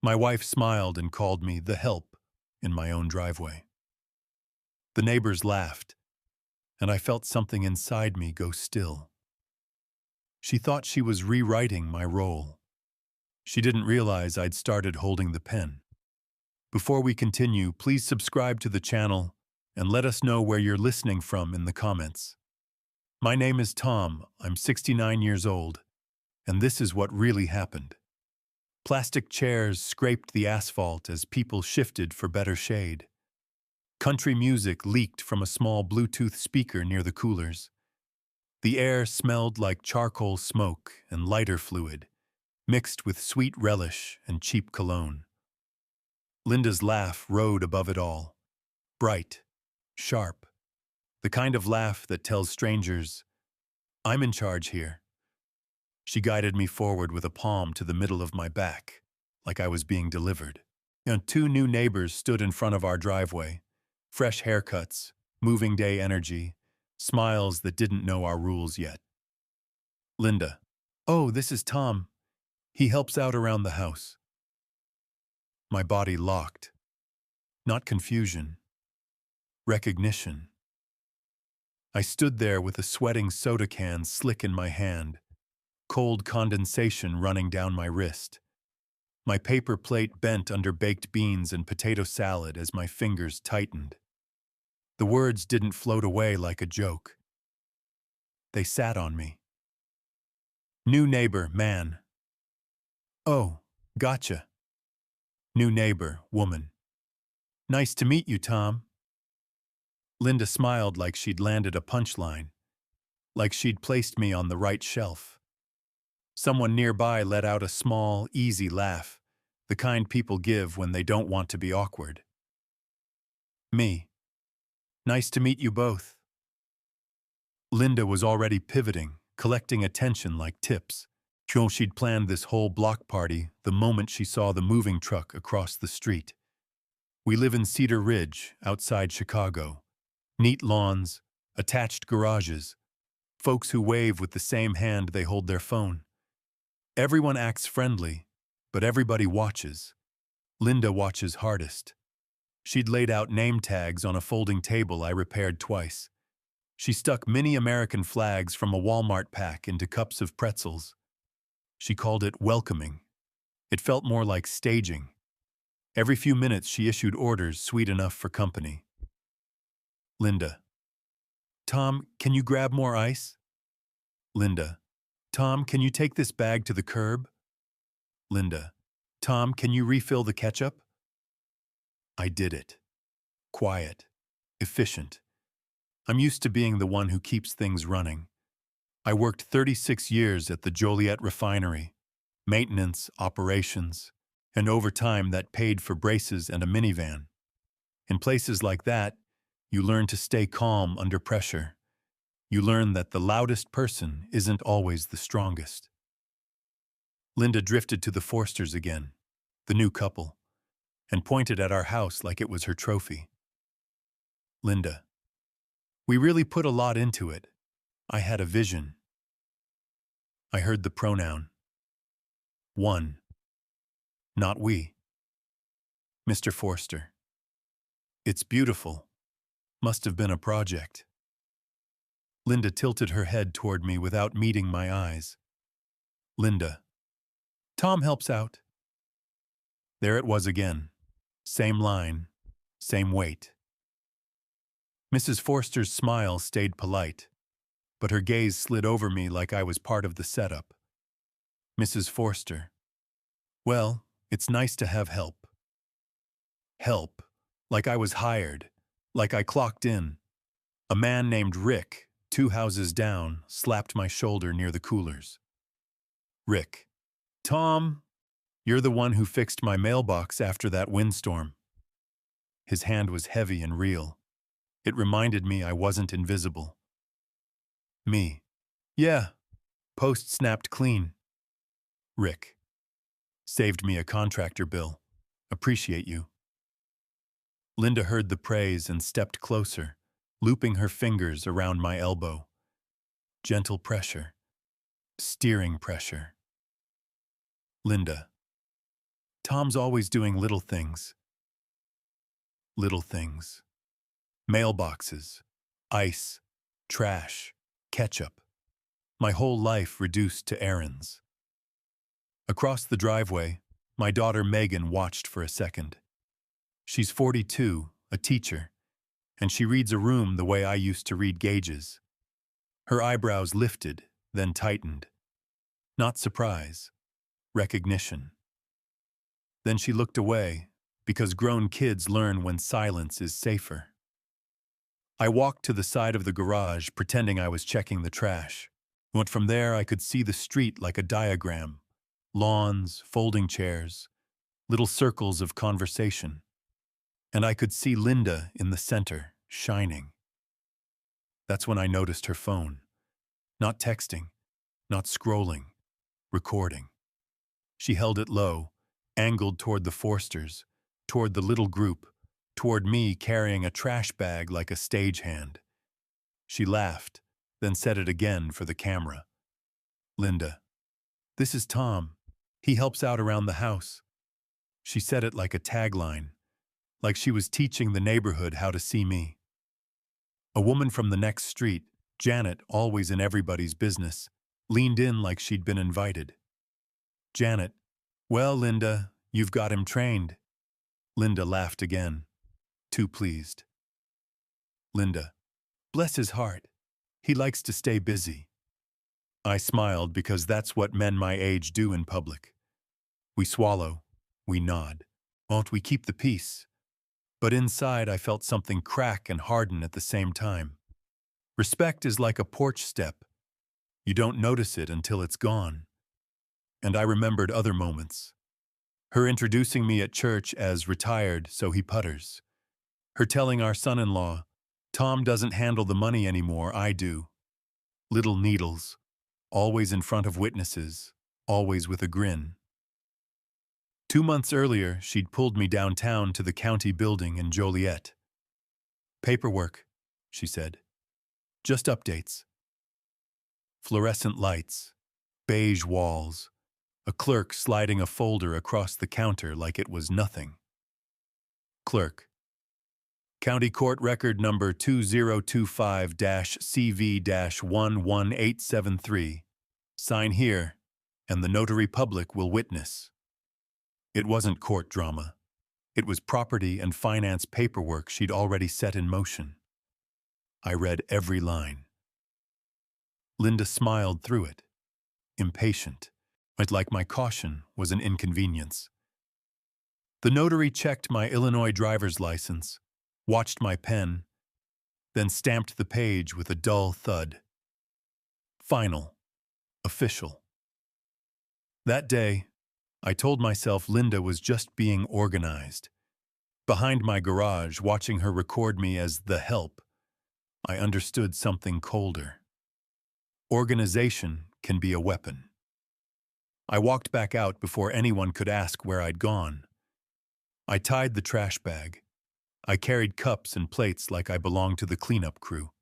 My wife smiled and called me the help in my own driveway. The neighbors laughed, and I felt something inside me go still. She thought she was rewriting my role. She didn't realize I'd started holding the pen. Before we continue, please subscribe to the channel and let us know where you're listening from in the comments. My name is Tom, I'm 69 years old, and this is what really happened. Plastic chairs scraped the asphalt as people shifted for better shade. Country music leaked from a small Bluetooth speaker near the coolers. The air smelled like charcoal smoke and lighter fluid, mixed with sweet relish and cheap cologne. Linda's laugh rode above it all, bright, sharp, the kind of laugh that tells strangers, "I'm in charge here." She guided me forward with a palm to the middle of my back, like I was being delivered. And two new neighbors stood in front of our driveway, fresh haircuts, moving day energy, smiles that didn't know our rules yet. Linda: "Oh, this is Tom. He helps out around the house." My body locked. Not confusion. Recognition. I stood there with a sweating soda can slick in my hand, cold condensation running down my wrist. My paper plate bent under baked beans and potato salad as my fingers tightened. The words didn't float away like a joke. They sat on me. New neighbor, man. "Oh, gotcha." New neighbor, woman. "Nice to meet you, Tom." Linda smiled like she'd landed a punchline, like she'd placed me on the right shelf. Someone nearby let out a small, easy laugh, the kind people give when they don't want to be awkward. Me: "Nice to meet you both." Linda was already pivoting, collecting attention like tips. She'd planned this whole block party the moment she saw the moving truck across the street. We live in Cedar Ridge, outside Chicago. Neat lawns, attached garages, folks who wave with the same hand they hold their phone. Everyone acts friendly, but everybody watches. Linda watches hardest. She'd laid out name tags on a folding table I repaired twice. She stuck mini American flags from a Walmart pack into cups of pretzels. She called it welcoming. It felt more like staging. Every few minutes she issued orders sweet enough for company. Linda: "Tom, can you grab more ice?" Linda: "Tom, can you take this bag to the curb?" Linda: "Tom, can you refill the ketchup?" I did it. Quiet. Efficient. I'm used to being the one who keeps things running. I worked 36 years at the Joliet refinery, maintenance, operations, and overtime that paid for braces and a minivan. In places like that, you learn to stay calm under pressure. You learn that the loudest person isn't always the strongest. Linda drifted to the Forsters again, the new couple, and pointed at our house like it was her trophy. Linda: "We really put a lot into it. I had a vision." I heard the pronoun. One. Not we. Mr. Forster: "It's beautiful. Must have been a project." Linda tilted her head toward me without meeting my eyes. Linda: "Tom helps out." There it was again. Same line, same weight. Mrs. Forster's smile stayed polite, but her gaze slid over me like I was part of the setup. Mrs. Forster: "Well, it's nice to have help." Help. Like I was hired. Like I clocked in. A man named Rick, 2 houses down, slapped my shoulder near the coolers. Rick: "Tom, you're the one who fixed my mailbox after that windstorm." His hand was heavy and real. It reminded me I wasn't invisible. Me: "Yeah, post snapped clean." Rick: "Saved me a contractor bill. Appreciate you." Linda heard the praise and stepped closer, looping her fingers around my elbow. Gentle pressure. Steering pressure. Linda: Tom's always doing little things. Little things. Mailboxes, ice, trash, ketchup. My whole life reduced to errands. Across the driveway, my daughter Megan watched for a second. She's 42, a teacher, and she reads a room the way I used to read gauges. Her eyebrows lifted, then tightened. Not surprise, recognition. Then she looked away, because grown kids learn when silence is safer. I walked to the side of the garage, pretending I was checking the trash. Went from there, I could see the street like a diagram. Lawns, folding chairs, little circles of conversation. And I could see Linda in the center, shining. That's when I noticed her phone. Not texting, not scrolling, recording. She held it low, angled toward the Forsters, toward the little group, toward me carrying a trash bag like a stagehand. She laughed, then said it again for the camera. Linda, this is Tom. He helps out around the house. She said it like a tagline, like she was teaching the neighborhood how to see me. A woman from the next street, Janet, always in everybody's business, leaned in like she'd been invited. Janet, well, Linda, you've got him trained. Linda laughed again, too pleased. Linda, bless his heart. He likes to stay busy. I smiled because that's what men my age do in public. We swallow, we nod. Won't we keep the peace? But inside I felt something crack and harden at the same time. Respect is like a porch step. You don't notice it until it's gone. And I remembered other moments. Her introducing me at church as retired, so he putters. Her telling our son-in-law, Tom doesn't handle the money anymore, I do. Little needles, always in front of witnesses, always with a grin. 2 months earlier, she'd pulled me downtown to the county building in Joliet. Paperwork, she said. Just updates. Fluorescent lights, beige walls, a clerk sliding a folder across the counter like it was nothing. Clerk. County Court Record Number 2025-CV-11873. Sign here, and the notary public will witness. It wasn't court drama. It was property and finance paperwork she'd already set in motion. I read every line. Linda smiled through it, impatient, like my caution was an inconvenience. The notary checked my Illinois driver's license, watched my pen, then stamped the page with a dull thud. Final. Official. That day, I told myself Linda was just being organized. Behind my garage, watching her record me as the help, I understood something colder. Organization can be a weapon. I walked back out before anyone could ask where I'd gone. I tied the trash bag. I carried cups and plates like I belonged to the cleanup crew.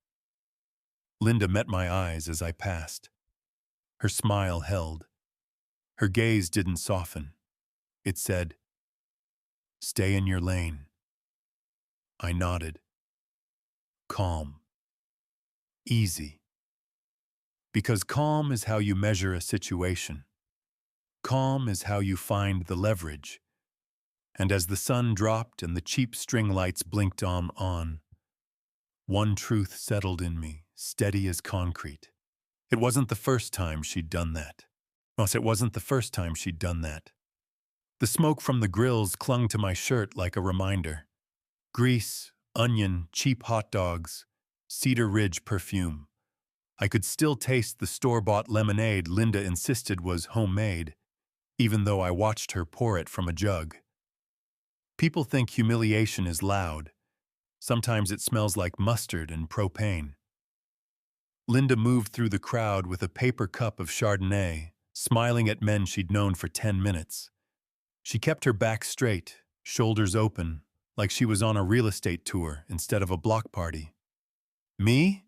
Linda met my eyes as I passed. Her smile held. Her gaze didn't soften. It said, "Stay in your lane." I nodded. Calm. Easy. Because calm is how you measure a situation. Calm is how you find the leverage. And as the sun dropped and the cheap string lights blinked on, one truth settled in me, steady as concrete. It wasn't the first time she'd done that. It wasn't the first time she'd done that. The smoke from the grills clung to my shirt like a reminder. Grease, onion, cheap hot dogs, Cedar Ridge perfume. I could still taste the store-bought lemonade Linda insisted was homemade, even though I watched her pour it from a jug. People think humiliation is loud. Sometimes it smells like mustard and propane. Linda moved through the crowd with a paper cup of Chardonnay, smiling at men she'd known for 10 minutes. She kept her back straight, shoulders open, like she was on a real estate tour instead of a block party. Me?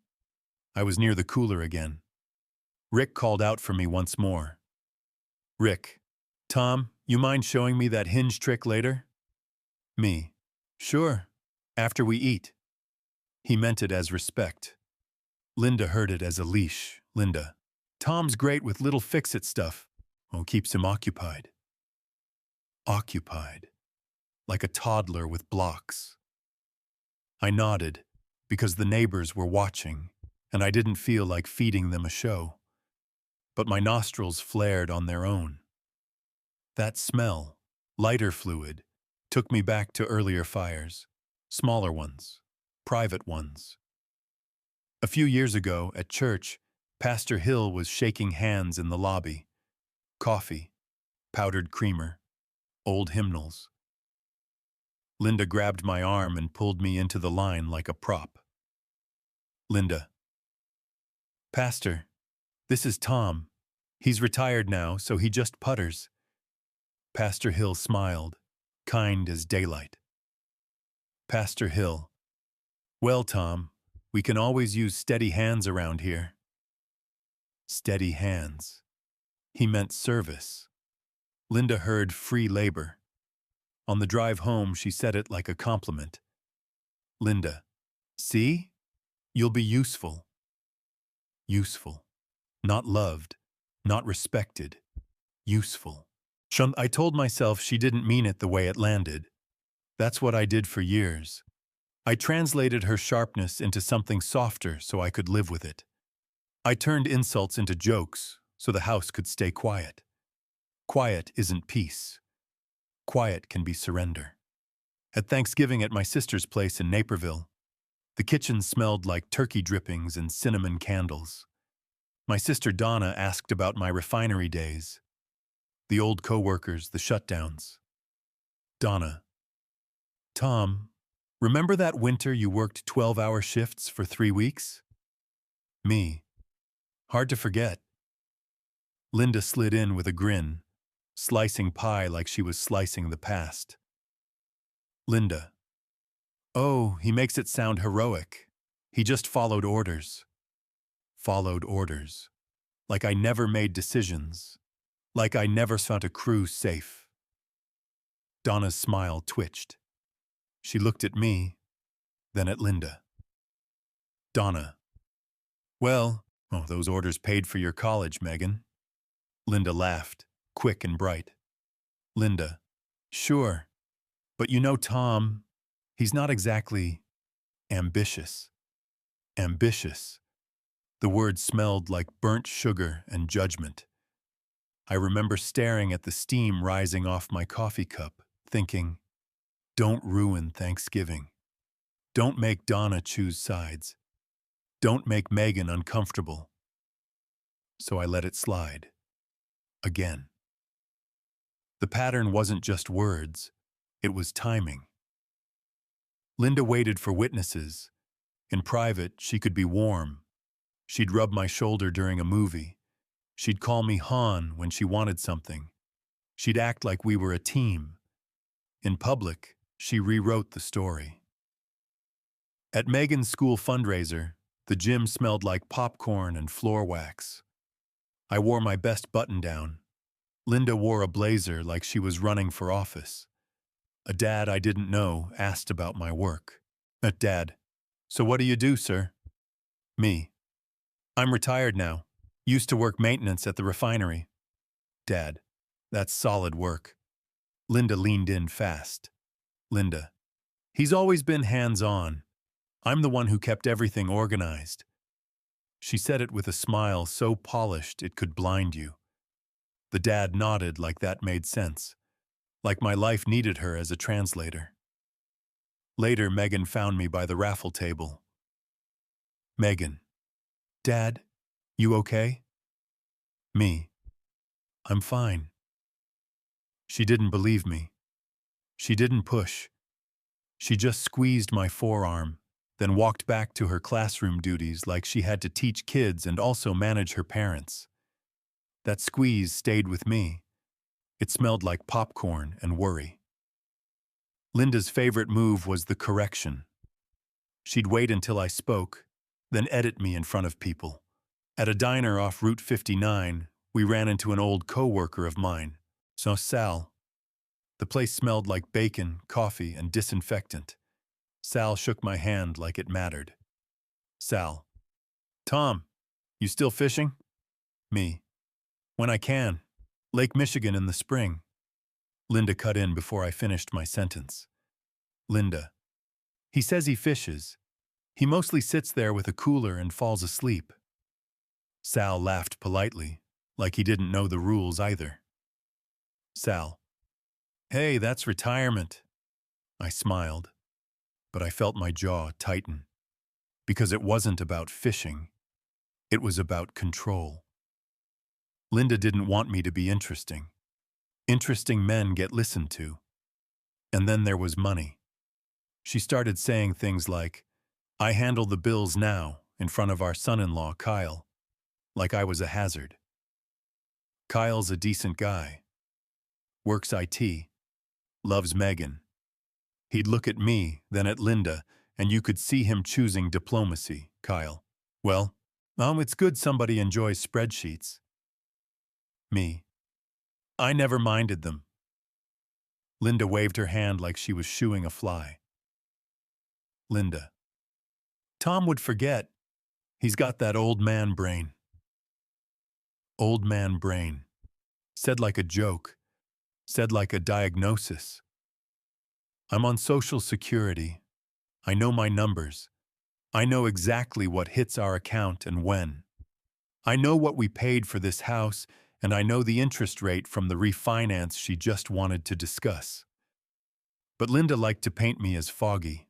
I was near the cooler again. Rick called out for me once more. Rick, Tom, You mind showing me that hinge trick later? Me. Sure. After we eat. He meant it as respect. Linda heard it as a leash. Linda. Tom's great with little fix-it stuff. Oh, keeps him occupied. Occupied. Like a toddler with blocks. I nodded, because the neighbors were watching, and I didn't feel like feeding them a show. But my nostrils flared on their own. That smell, lighter fluid, took me back to earlier fires, smaller ones, private ones. A few years ago, at church, Pastor Hill was shaking hands in the lobby. Coffee, powdered creamer, old hymnals. Linda grabbed my arm and pulled me into the line like a prop. Linda. Pastor, this is Tom. He's retired now, so he just putters. Pastor Hill smiled, kind as daylight. Pastor Hill. Well, Tom, we can always use steady hands around here. Steady hands. He meant service. Linda heard free labor. On the drive home, she said it like a compliment. Linda. See? You'll be useful. Useful. Not loved. Not respected. Useful. I told myself she didn't mean it the way it landed. That's what I did for years. I translated her sharpness into something softer so I could live with it. I turned insults into jokes so the house could stay quiet. Quiet isn't peace. Quiet can be surrender. At Thanksgiving at my sister's place in Naperville, the kitchen smelled like turkey drippings and cinnamon candles. My sister Donna asked about my refinery days, the old co-workers, the shutdowns. Donna. Tom, remember that winter you worked 12-hour shifts for 3 weeks? Me. Hard to forget. Linda slid in with a grin, slicing pie like she was slicing the past. Linda. Oh, he makes it sound heroic. He just followed orders. Followed orders. Like I never made decisions. Like I never found a crew safe. Donna's smile twitched. She looked at me, then at Linda. Donna. Well, those orders paid for your college, Megan. Linda laughed, quick and bright. Linda. Sure. But you know Tom, he's not exactly ambitious. Ambitious. The word smelled like burnt sugar and judgment. I remember staring at the steam rising off my coffee cup, thinking, don't ruin Thanksgiving. Don't make Donna choose sides. Don't make Megan uncomfortable. So I let it slide. Again. The pattern wasn't just words, it was timing. Linda waited for witnesses. In private, she could be warm. She'd rub my shoulder during a movie. She'd call me Han when she wanted something. She'd act like we were a team. In public, she rewrote the story. At Megan's school fundraiser, the gym smelled like popcorn and floor wax. I wore my best button-down. Linda wore a blazer like she was running for office. A dad I didn't know asked about my work. Dad. So what do you do, sir? Me. I'm retired now. Used to work maintenance at the refinery. Dad. That's solid work. Linda leaned in fast. Linda. He's always been hands-on. I'm the one who kept everything organized. She said it with a smile so polished it could blind you. The dad nodded like that made sense, like my life needed her as a translator. Later, Megan found me by the raffle table. Megan. Dad, you okay? Me. I'm fine. She didn't believe me. She didn't push. She just squeezed my forearm, then walked back to her classroom duties like she had to teach kids and also manage her parents. That squeeze stayed with me. It smelled like popcorn and worry. Linda's favorite move was the correction. She'd wait until I spoke, then edit me in front of people. At a diner off Route 59, we ran into an old co-worker of mine. So Sal, The place smelled like bacon, coffee, and disinfectant. Sal shook my hand like it mattered. Sal. Tom, you still fishing? Me. When I can. Lake Michigan in the spring. Linda cut in before I finished my sentence. Linda. He says he fishes. He mostly sits there with a cooler and falls asleep. Sal laughed politely, like he didn't know the rules either. Sal. Hey, that's retirement. I smiled, but I felt my jaw tighten. Because it wasn't about fishing. It was about control. Linda didn't want me to be interesting. Interesting men get listened to. And then there was money. She started saying things like, I handle the bills now in front of our son-in-law, Kyle, like I was a hazard. Kyle's a decent guy. Works IT. Loves Megan. He'd look at me, then at Linda, and you could see him choosing diplomacy, Kyle. Well, it's good somebody enjoys spreadsheets. Me. I never minded them. Linda waved her hand like she was shooing a fly. Linda. Tom would forget. He's got that old man brain. Old man brain. Said like a joke. Said like a diagnosis. I'm on Social Security. I know my numbers. I know exactly what hits our account and when. I know what we paid for this house, and I know the interest rate from the refinance she just wanted to discuss. But Linda liked to paint me as foggy.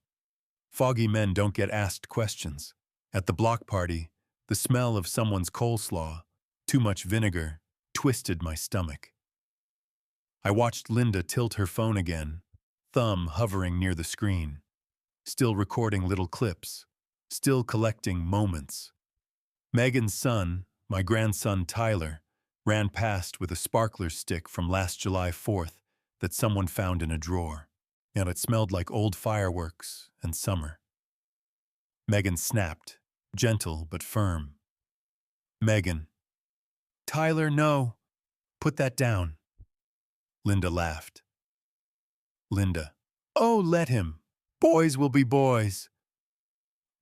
Foggy men don't get asked questions. At the block party, the smell of someone's coleslaw, too much vinegar, twisted my stomach. I watched Linda tilt her phone again, thumb hovering near the screen, still recording little clips, still collecting moments. Megan's son, my grandson Tyler, ran past with a sparkler stick from last July 4th that someone found in a drawer, and it smelled like old fireworks and summer. Megan snapped, gentle but firm. Megan. Tyler, no. Put that down. Linda laughed. Linda. Oh, let him. Boys will be boys.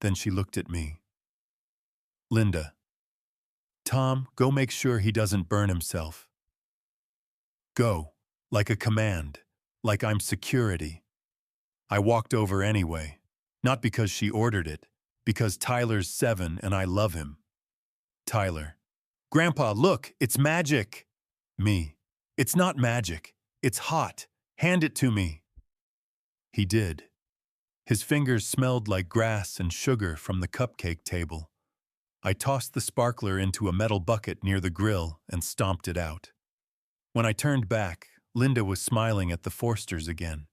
Then she looked at me. Linda. Tom, go make sure he doesn't burn himself. Go, like a command, like I'm security. I walked over anyway, not because she ordered it, because Tyler's 7 and I love him. Tyler. Grandpa, look, it's magic. Me. It's not magic. It's hot. Hand it to me. He did. His fingers smelled like grass and sugar from the cupcake table. I tossed the sparkler into a metal bucket near the grill and stomped it out. When I turned back, Linda was smiling at the Forsters again,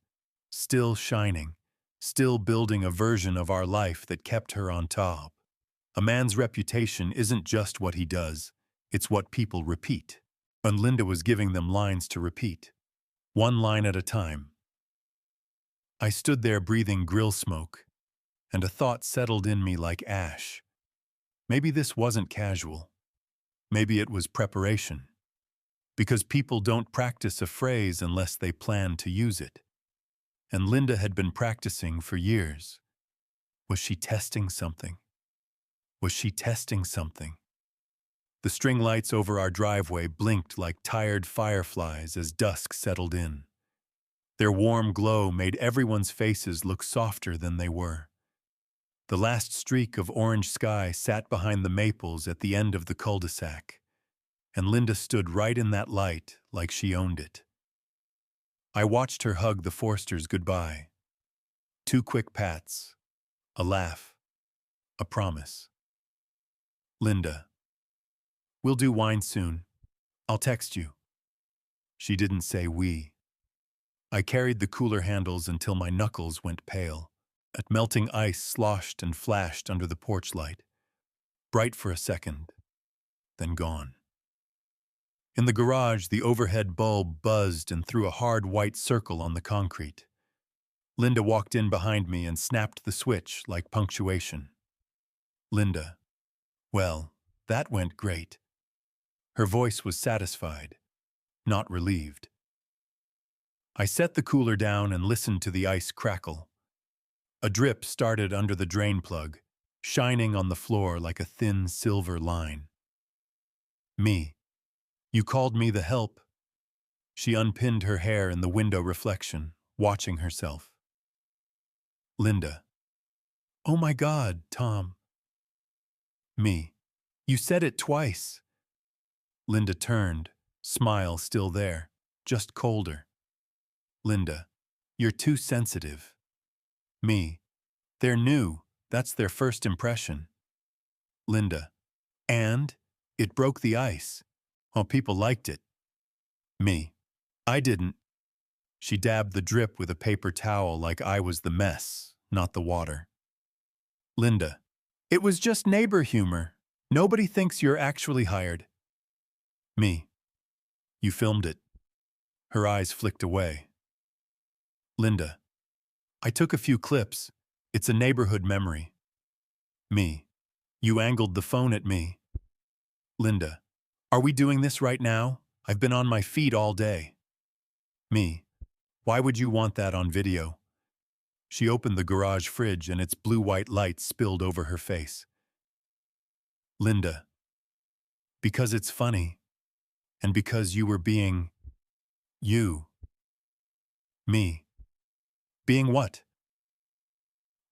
still shining, still building a version of our life that kept her on top. A man's reputation isn't just what he does, it's what people repeat. And Linda was giving them lines to repeat, one line at a time. I stood there breathing grill smoke, and a thought settled in me like ash. Maybe this wasn't casual. Maybe it was preparation. Because people don't practice a phrase unless they plan to use it. And Linda had been practicing for years. Was she testing something? Was she testing something? The string lights over our driveway blinked like tired fireflies as dusk settled in. Their warm glow made everyone's faces look softer than they were. The last streak of orange sky sat behind the maples at the end of the cul-de-sac, and Linda stood right in that light like she owned it. I watched her hug the Forsters goodbye. 2 quick pats, a laugh, a promise. Linda. We'll do wine soon. I'll text you. She didn't say we. I carried the cooler handles until my knuckles went pale. At melting ice sloshed and flashed under the porch light. Bright for a second, then gone. In the garage, the overhead bulb buzzed and threw a hard white circle on the concrete. Linda walked in behind me and snapped the switch like punctuation. Linda. Well, that went great. Her voice was satisfied, not relieved. I set the cooler down and listened to the ice crackle. A drip started under the drain plug, shining on the floor like a thin silver line. Me. You called me the help. She unpinned her hair in the window reflection, watching herself. Linda. Oh my God, Tom. Me. You said it twice. Linda turned, smile still there, just colder. Linda. You're too sensitive. Me. They're new, that's their first impression. Linda. And? It broke the ice. Oh, people liked it. Me. I didn't. She dabbed the drip with a paper towel like I was the mess, not the water. Linda. It was just neighbor humor. Nobody thinks you're actually hired. Me. You filmed it. Her eyes flicked away. Linda. I took a few clips. It's a neighborhood memory. Me. You angled the phone at me. Linda. Are we doing this right now? I've been on my feet all day. Me. Why would you want that on video? She opened the garage fridge and its blue-white light spilled over her face. Linda. Because it's funny. And because you were being... you. Me. Being what?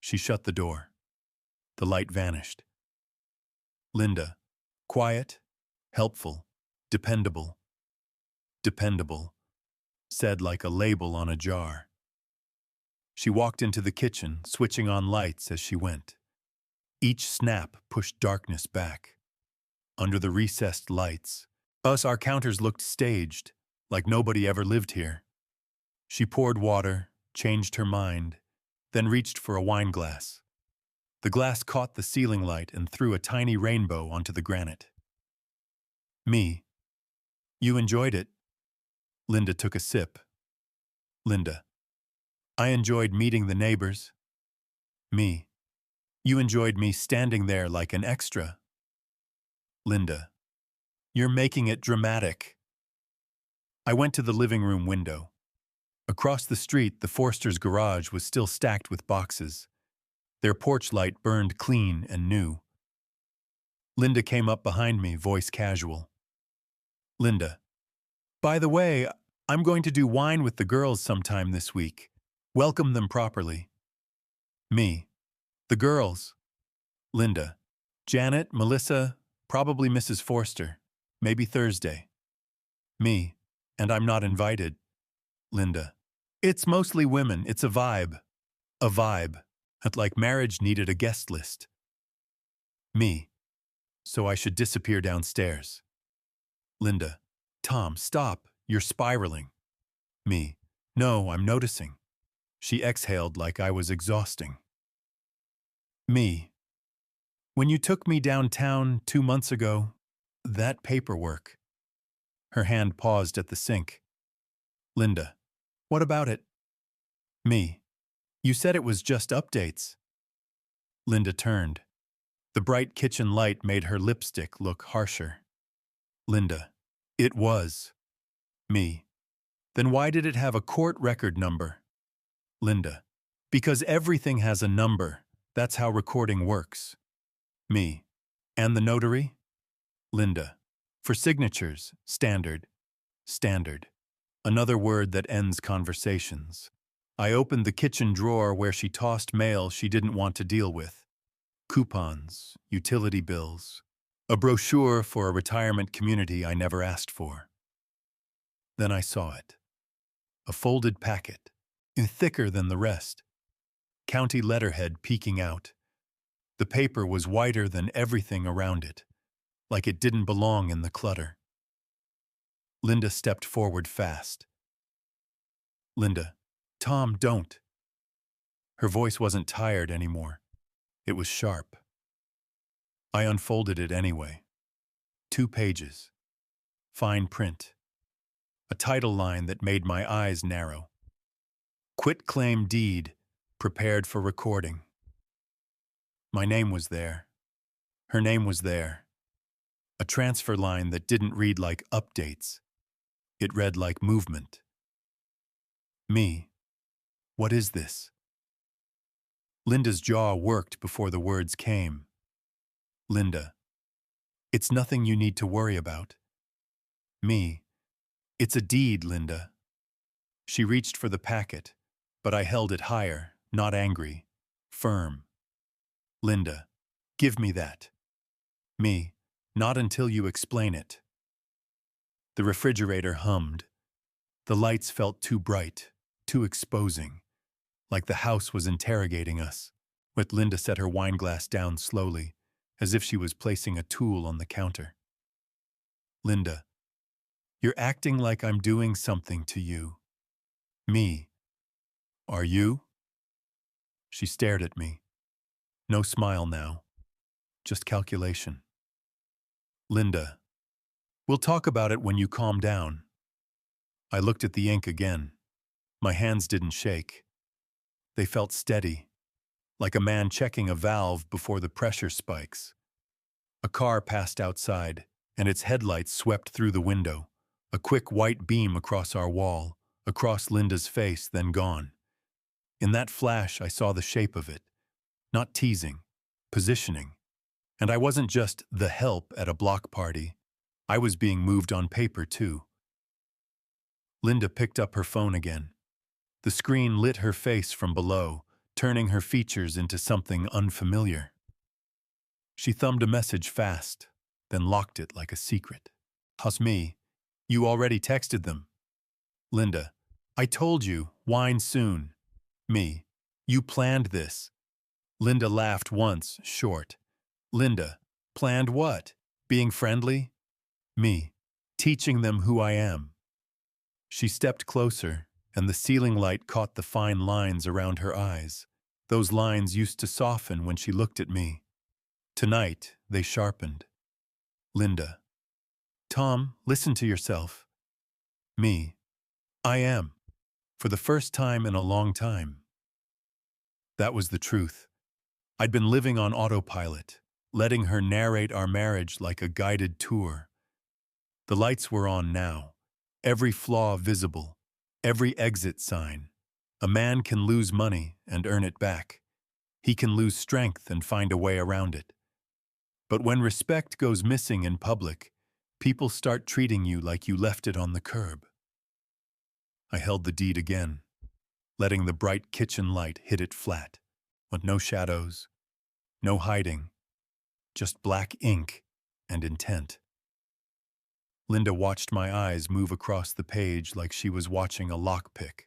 She shut the door. The light vanished. Linda. Quiet, helpful, dependable. Dependable. Said like a label on a jar. She walked into the kitchen, switching on lights as she went. Each snap pushed darkness back. Under the recessed lights, our counters looked staged, like nobody ever lived here. She poured water, changed her mind, then reached for a wine glass. The glass caught the ceiling light and threw a tiny rainbow onto the granite. Me. You enjoyed it. Linda took a sip. Linda. I enjoyed meeting the neighbors. Me. You enjoyed me standing there like an extra. Linda. You're making it dramatic. I went to the living room window. Across the street, the Forsters' garage was still stacked with boxes. Their porch light burned clean and new. Linda came up behind me, voice casual. Linda. By the way, I'm going to do wine with the girls sometime this week. Welcome them properly. Me. The girls. Linda. Janet, Melissa, probably Mrs. Forster. Maybe Thursday. Me. And I'm not invited. Linda. It's mostly women. It's a vibe. A vibe. Like marriage needed a guest list. Me. So I should disappear downstairs. Linda. Tom, stop. You're spiraling. Me. No, I'm noticing. She exhaled like I was exhausting. Me. When you took me downtown 2 months ago, that paperwork. Her hand paused at the sink. Linda. What about it? Me. You said it was just updates. Linda turned. The bright kitchen light made her lipstick look harsher. Linda. It was. Me. Then why did it have a court record number? Linda. Because everything has a number. That's how recording works. Me. And the notary? Linda. For signatures, standard. Standard. Another word that ends conversations. I opened the kitchen drawer where she tossed mail she didn't want to deal with. Coupons, utility bills, a brochure for a retirement community I never asked for. Then I saw it. A folded packet, thicker than the rest. County letterhead peeking out. The paper was whiter than everything around it, like it didn't belong in the clutter. Linda stepped forward fast. Linda. Tom, don't. Her voice wasn't tired anymore. It was sharp. I unfolded it anyway. 2 pages. Fine print. A title line that made my eyes narrow. Quitclaim deed, prepared for recording. My name was there. Her name was there. A transfer line that didn't read like updates. It read like movement. Me. What is this? Linda's jaw worked before the words came. Linda. It's nothing you need to worry about. Me. It's a deed, Linda. She reached for the packet, but I held it higher, not angry, firm. Linda. Give me that. Me. Not until you explain it. The refrigerator hummed. The lights felt too bright, too exposing, like the house was interrogating us. But Linda set her wineglass down slowly, as if she was placing a tool on the counter. Linda. You're acting like I'm doing something to you. Me. Are you? She stared at me. No smile now. Just calculation. Linda. We'll talk about it when you calm down. I looked at the ink again. My hands didn't shake. They felt steady, like a man checking a valve before the pressure spikes. A car passed outside, and its headlights swept through the window, a quick white beam across our wall, across Linda's face, then gone. In that flash, I saw the shape of it. Not teasing, positioning. And I wasn't just the help at a block party. I was being moved on paper, too. Linda picked up her phone again. The screen lit her face from below, turning her features into something unfamiliar. She thumbed a message fast, then locked it like a secret. How's me? You already texted them. Linda. I told you, wine soon. Me. You planned this. Linda laughed once, short. Linda. Planned what? Being friendly? Me. Teaching them who I am. She stepped closer, and the ceiling light caught the fine lines around her eyes. Those lines used to soften when she looked at me. Tonight, they sharpened. Linda. Tom, listen to yourself. Me. I am. For the first time in a long time. That was the truth. I'd been living on autopilot, letting her narrate our marriage like a guided tour. The lights were on now, every flaw visible, every exit sign. A man can lose money and earn it back. He can lose strength and find a way around it. But when respect goes missing in public, people start treating you like you left it on the curb. I held the deed again, letting the bright kitchen light hit it flat, with no shadows, no hiding, just black ink and intent. Linda watched my eyes move across the page like she was watching a lockpick.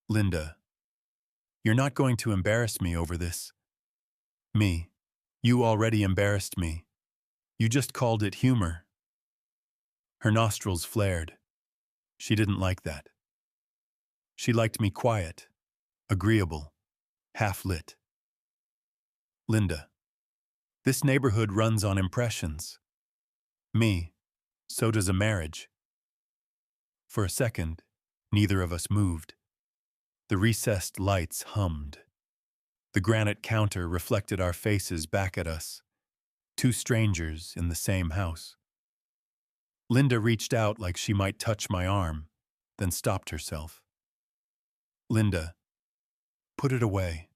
Linda. You're not going to embarrass me over this. Me. You already embarrassed me. You just called it humor. Her nostrils flared. She didn't like that. She liked me quiet, agreeable, half-lit. Linda. This neighborhood runs on impressions. Me. So does a marriage. For a second, neither of us moved. The recessed lights hummed. The granite counter reflected our faces back at us, two strangers in the same house. Linda reached out like she might touch my arm, then stopped herself. Linda. Put it away.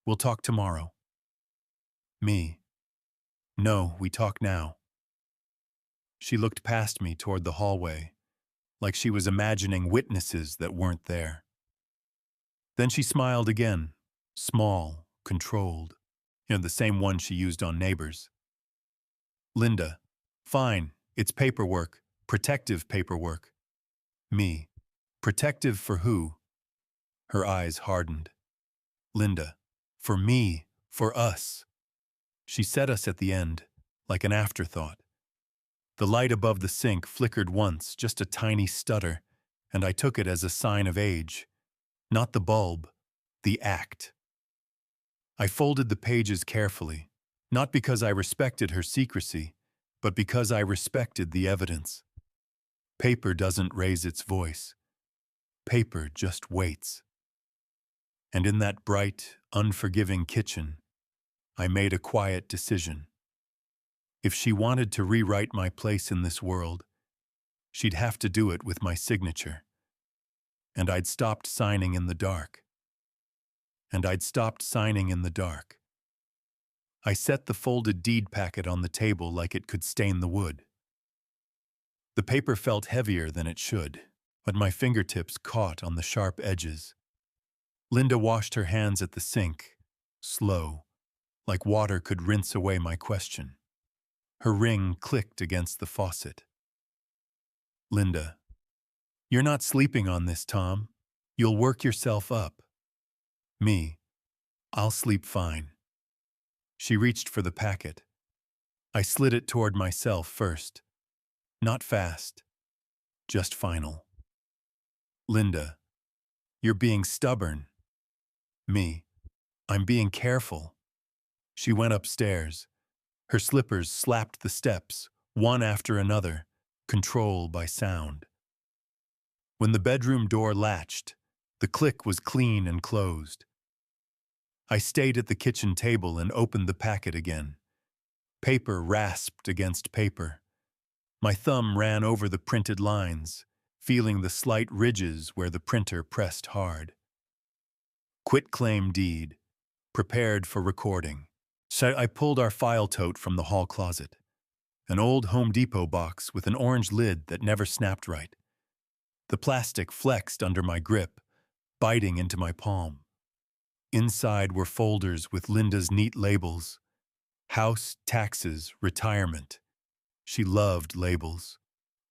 We'll talk tomorrow. Me. No, we talk now. She looked past me toward the hallway, like she was imagining witnesses that weren't there. Then she smiled again, small, controlled, the same one she used on neighbors. Linda. Fine, it's paperwork, protective paperwork. Me. Protective for who? Her eyes hardened. Linda. For me, for us. She set us at the end, like an afterthought. The light above the sink flickered once, just a tiny stutter, and I took it as a sign of age. Not the bulb, the act. I folded the pages carefully, not because I respected her secrecy, but because I respected the evidence. Paper doesn't raise its voice. Paper just waits. And in that bright, unforgiving kitchen, I made a quiet decision. If she wanted to rewrite my place in this world, she'd have to do it with my signature. And I'd stopped signing in the dark. And I'd stopped signing in the dark. I set the folded deed packet on the table like it could stain the wood. The paper felt heavier than it should, but my fingertips caught on the sharp edges. Linda washed her hands at the sink, slow, like water could rinse away my question. Her ring clicked against the faucet. Linda, you're not sleeping on this, Tom. You'll work yourself up. Me, I'll sleep fine. She reached for the packet. I slid it toward myself first. Not fast, just final. Linda, you're being stubborn. Me, I'm being careful. She went upstairs. Her slippers slapped the steps, one after another, control by sound. When the bedroom door latched, the click was clean and closed. I stayed at the kitchen table and opened the packet again. Paper rasped against paper. My thumb ran over the printed lines, feeling the slight ridges where the printer pressed hard. Quitclaim deed, prepared for recording. So I pulled our file tote from the hall closet, an old Home Depot box with an orange lid that never snapped right. The plastic flexed under my grip, biting into my palm. Inside were folders with Linda's neat labels. House, taxes, retirement. She loved labels.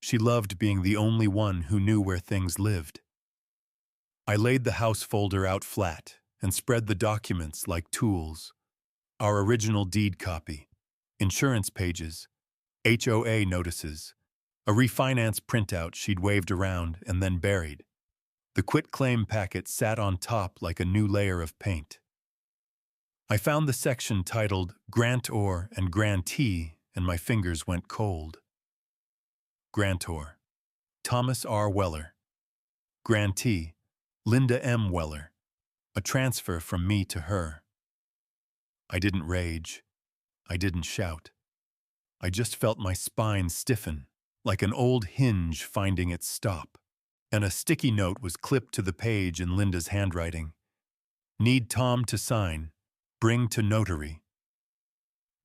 She loved being the only one who knew where things lived. I laid the house folder out flat and spread the documents like tools. Our original deed copy, insurance pages, HOA notices, a refinance printout she'd waved around and then buried. The quitclaim packet sat on top like a new layer of paint. I found the section titled Grantor and Grantee, and my fingers went cold. Grantor, Thomas R. Weller. Grantee, Linda M. Weller. A transfer from me to her. I didn't rage. I didn't shout. I just felt my spine stiffen, like an old hinge finding its stop. And a sticky note was clipped to the page in Linda's handwriting. Need Tom to sign. Bring to notary.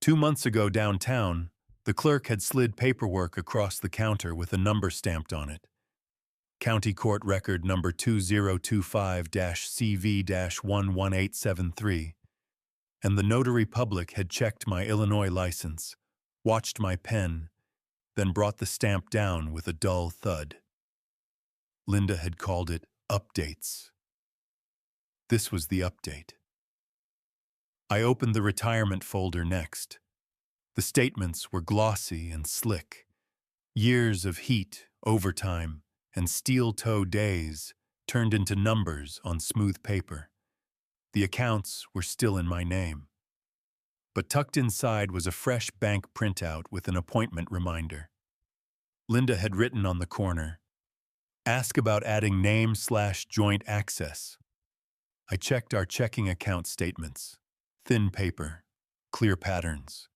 2 months ago downtown, the clerk had slid paperwork across the counter with a number stamped on it. County Court Record number 2025-CV-11873. And the notary public had checked my Illinois license, watched my pen, then brought the stamp down with a dull thud. Linda had called it updates. This was the update. I opened the retirement folder next. The statements were glossy and slick. Years of heat, overtime, and steel-toe days turned into numbers on smooth paper. The accounts were still in my name. But tucked inside was a fresh bank printout with an appointment reminder. Linda had written on the corner, "Ask about adding name/joint access." I checked our checking account statements. Thin paper, clear patterns,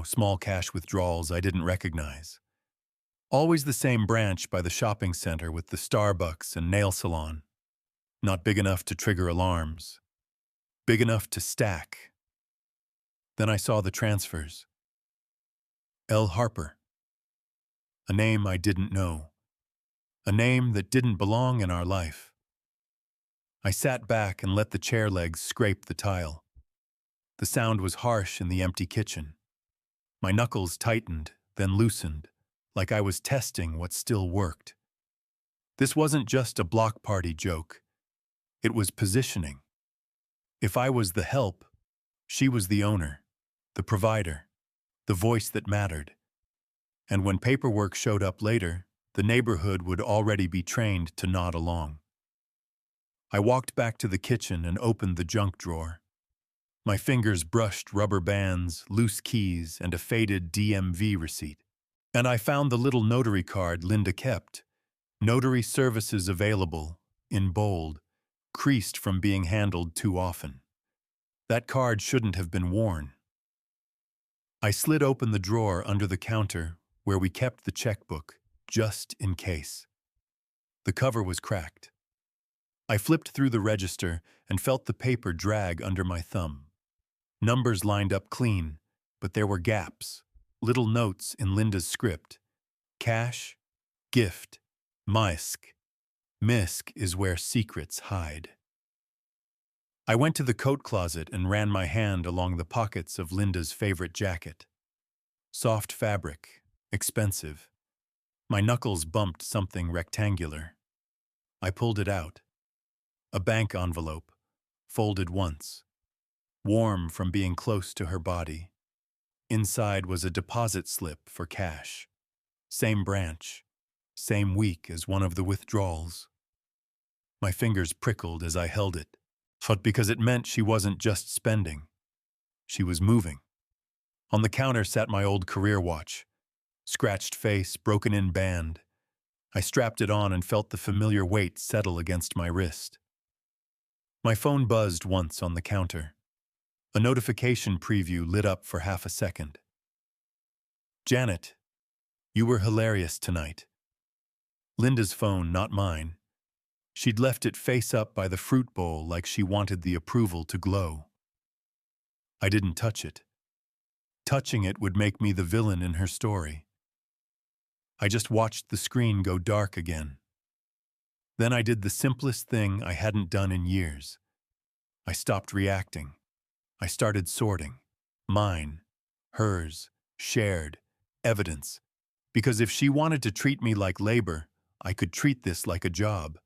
small cash withdrawals I didn't recognize. Always the same branch by the shopping center with the Starbucks and nail salon. Not big enough to trigger alarms. Big enough to stack. Then I saw the transfers. L. Harper. A name I didn't know. A name that didn't belong in our life. I sat back and let the chair legs scrape the tile. The sound was harsh in the empty kitchen. My knuckles tightened, then loosened, like I was testing what still worked. This wasn't just a block party joke. It was positioning. If I was the help, she was the owner, the provider, the voice that mattered. And when paperwork showed up later, the neighborhood would already be trained to nod along. I walked back to the kitchen and opened the junk drawer. My fingers brushed rubber bands, loose keys, and a faded DMV receipt. And I found the little notary card Linda kept. Notary services available, in bold, creased from being handled too often. That card shouldn't have been worn. I slid open the drawer under the counter where we kept the checkbook, just in case. The cover was cracked. I flipped through the register and felt the paper drag under my thumb. Numbers lined up clean, but there were gaps, little notes in Linda's script. Cash, gift, Misk. Misk is where secrets hide. I went to the coat closet and ran my hand along the pockets of Linda's favorite jacket. Soft fabric, expensive. My knuckles bumped something rectangular. I pulled it out. A bank envelope, folded once. Warm from being close to her body. Inside was a deposit slip for cash. Same branch, same week as one of the withdrawals. My fingers prickled as I held it, but because it meant she wasn't just spending. She was moving. On the counter sat my old career watch. Scratched face, broken-in band. I strapped it on and felt the familiar weight settle against my wrist. My phone buzzed once on the counter. A notification preview lit up for half a second. Janet, you were hilarious tonight. Linda's phone, not mine. She'd left it face up by the fruit bowl like she wanted the approval to glow. I didn't touch it. Touching it would make me the villain in her story. I just watched the screen go dark again. Then I did the simplest thing I hadn't done in years. I stopped reacting. I started sorting. Mine, hers, shared, evidence. Because if she wanted to treat me like labor, I could treat this like a job.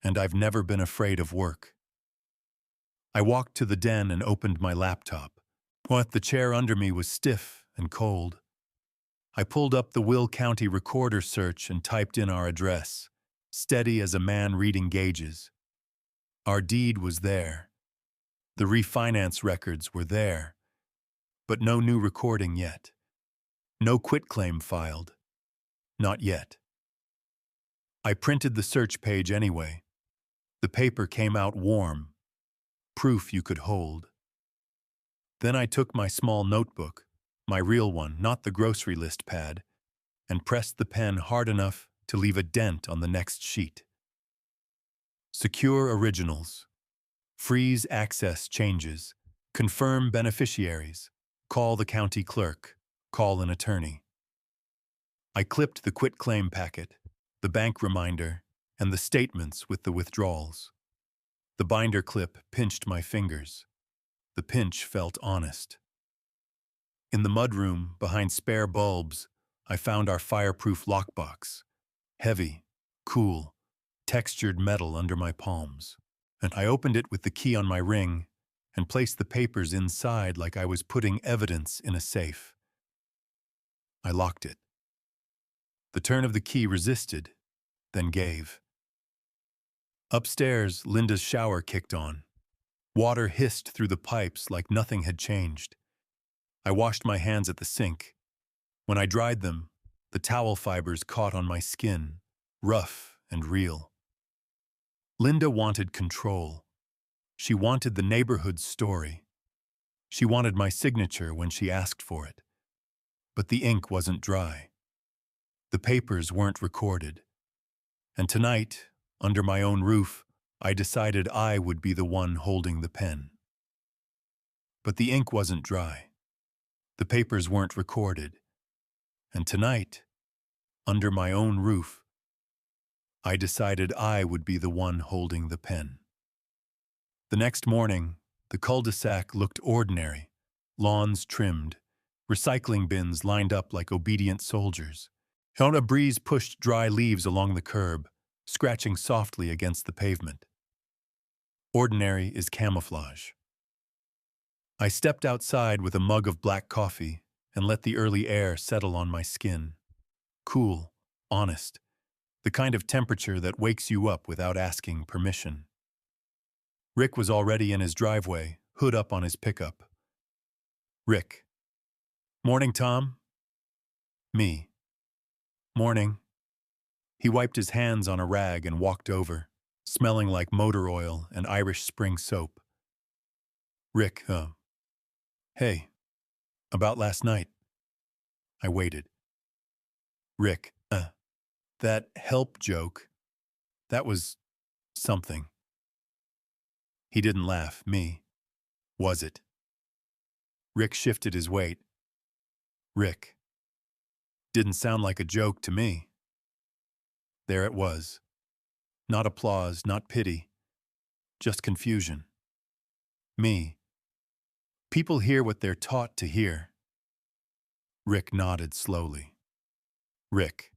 And I've never been afraid of work. I walked to the den and opened my laptop. The chair under me was stiff and cold. I pulled up the Will County Recorder search and typed in our address, steady as a man reading gauges. Our deed was there. The refinance records were there. But no new recording yet. No quitclaim filed. Not yet. I printed the search page anyway. The paper came out warm. Proof you could hold. Then I took my small notebook, my real one, not the grocery list pad, and pressed the pen hard enough to leave a dent on the next sheet. Secure originals. Freeze access changes. Confirm beneficiaries. Call the county clerk. Call an attorney. I clipped the quitclaim packet, the bank reminder, and the statements with the withdrawals. The binder clip pinched my fingers. The pinch felt honest. In the mudroom, behind spare bulbs, I found our fireproof lockbox. Heavy, cool, textured metal under my palms. And I opened it with the key on my ring and placed the papers inside like I was putting evidence in a safe. I locked it. The turn of the key resisted, then gave. Upstairs, Linda's shower kicked on. Water hissed through the pipes like nothing had changed. I washed my hands at the sink. When I dried them, the towel fibers caught on my skin, rough and real. Linda wanted control. She wanted the neighborhood's story. She wanted my signature when she asked for it. But the ink wasn't dry. The papers weren't recorded. And tonight, under my own roof, I decided I would be the one holding the pen. But the ink wasn't dry. The papers weren't recorded. And tonight, under my own roof, I decided I would be the one holding the pen. The next morning, the cul-de-sac looked ordinary, lawns trimmed, recycling bins lined up like obedient soldiers. A breeze pushed dry leaves along the curb, scratching softly against the pavement. Ordinary is camouflage. I stepped outside with a mug of black coffee and let the early air settle on my skin. Cool, honest, the kind of temperature that wakes you up without asking permission. Rick was already in his driveway, hood up on his pickup. Rick. Morning, Tom. Me. Morning. He wiped his hands on a rag and walked over, smelling like motor oil and Irish Spring soap. Rick, hey, about last night. I waited. Rick, that help joke, that was something. He didn't laugh. Me. Was it? Rick shifted his weight. Rick. Didn't sound like a joke to me. There it was. Not applause, not pity. Just confusion. Me. People hear what they're taught to hear. Rick nodded slowly. Rick.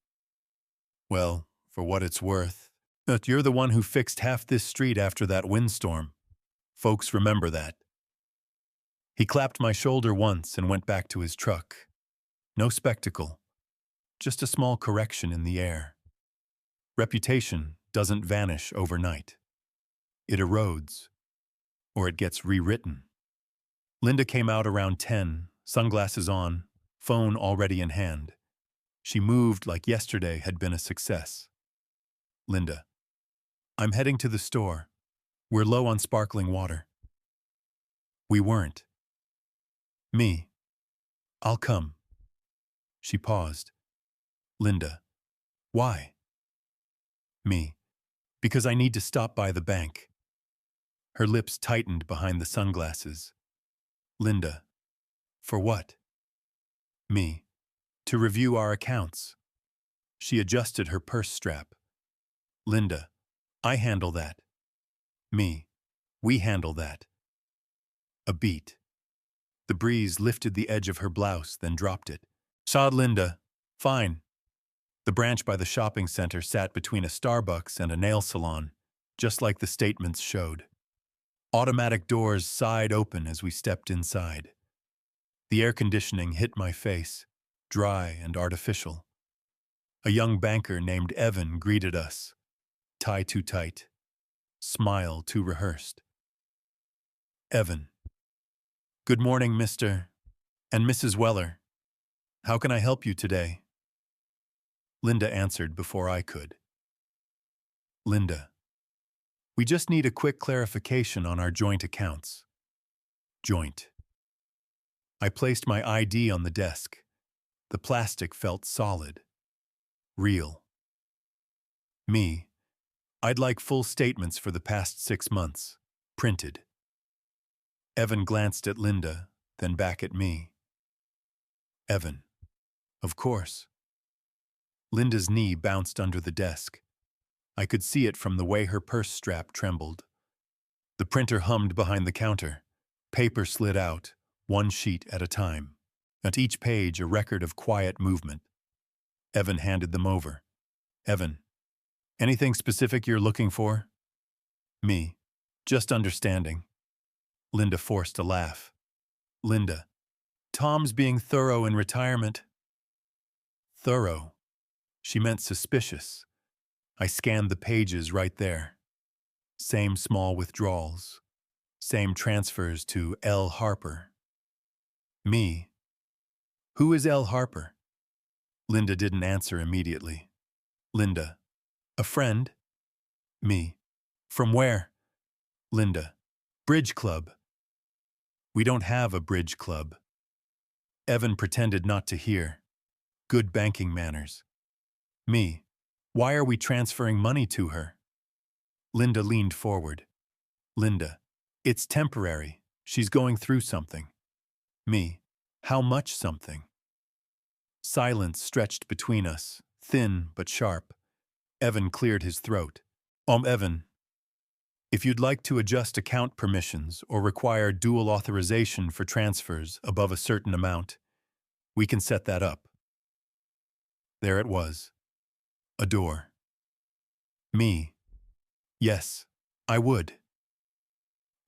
Well, for what it's worth, but you're the one who fixed half this street after that windstorm. Folks remember that. He clapped my shoulder once and went back to his truck. No spectacle. Just a small correction in the air. Reputation doesn't vanish overnight. It erodes, or it gets rewritten. Linda came out around 10, sunglasses on, phone already in hand. She moved like yesterday had been a success. Linda. I'm heading to the store. We're low on sparkling water. We weren't. Me. I'll come. She paused. Linda. Why? Me. Because I need to stop by the bank. Her lips tightened behind the sunglasses. Linda. For what? Me. To review our accounts. She adjusted her purse strap. Linda. I handle that. Me. We handle that. A beat. The breeze lifted the edge of her blouse, then dropped it. Saw Linda. Fine. The branch by the shopping center sat between a Starbucks and a nail salon, just like the statements showed. Automatic doors sighed open as we stepped inside. The air conditioning hit my face, dry and artificial. A young banker named Evan greeted us. Tie too tight. Smile too rehearsed. Evan. Good morning, Mr. and Mrs. Weller. How can I help you today? Linda answered before I could. Linda. We just need a quick clarification on our joint accounts. Joint. I placed my ID on the desk. The plastic felt solid. Real. Me. I'd like full statements for the past 6 months. Printed. Evan glanced at Linda, then back at me. Evan. Of course. Linda's knee bounced under the desk. I could see it from the way her purse strap trembled. The printer hummed behind the counter. Paper slid out, one sheet at a time. At each page, a record of quiet movement. Evan handed them over. Evan. Anything specific you're looking for? Me. Just understanding. Linda forced a laugh. Linda. Tom's being thorough in retirement. Thorough. She meant suspicious. I scanned the pages right there. Same small withdrawals. Same transfers to L. Harper. Me. Who is L. Harper? Linda didn't answer immediately. Linda. A friend? Me. From where? Linda. Bridge club. We don't have a bridge club. Evan pretended not to hear. Good banking manners. Me. Why are we transferring money to her? Linda leaned forward. Linda. It's temporary. She's going through something. Me. How much something? Silence stretched between us, thin but sharp. Evan cleared his throat. Evan. If you'd like to adjust account permissions or require dual authorization for transfers above a certain amount, we can set that up. There it was. A door. Me. Yes, I would.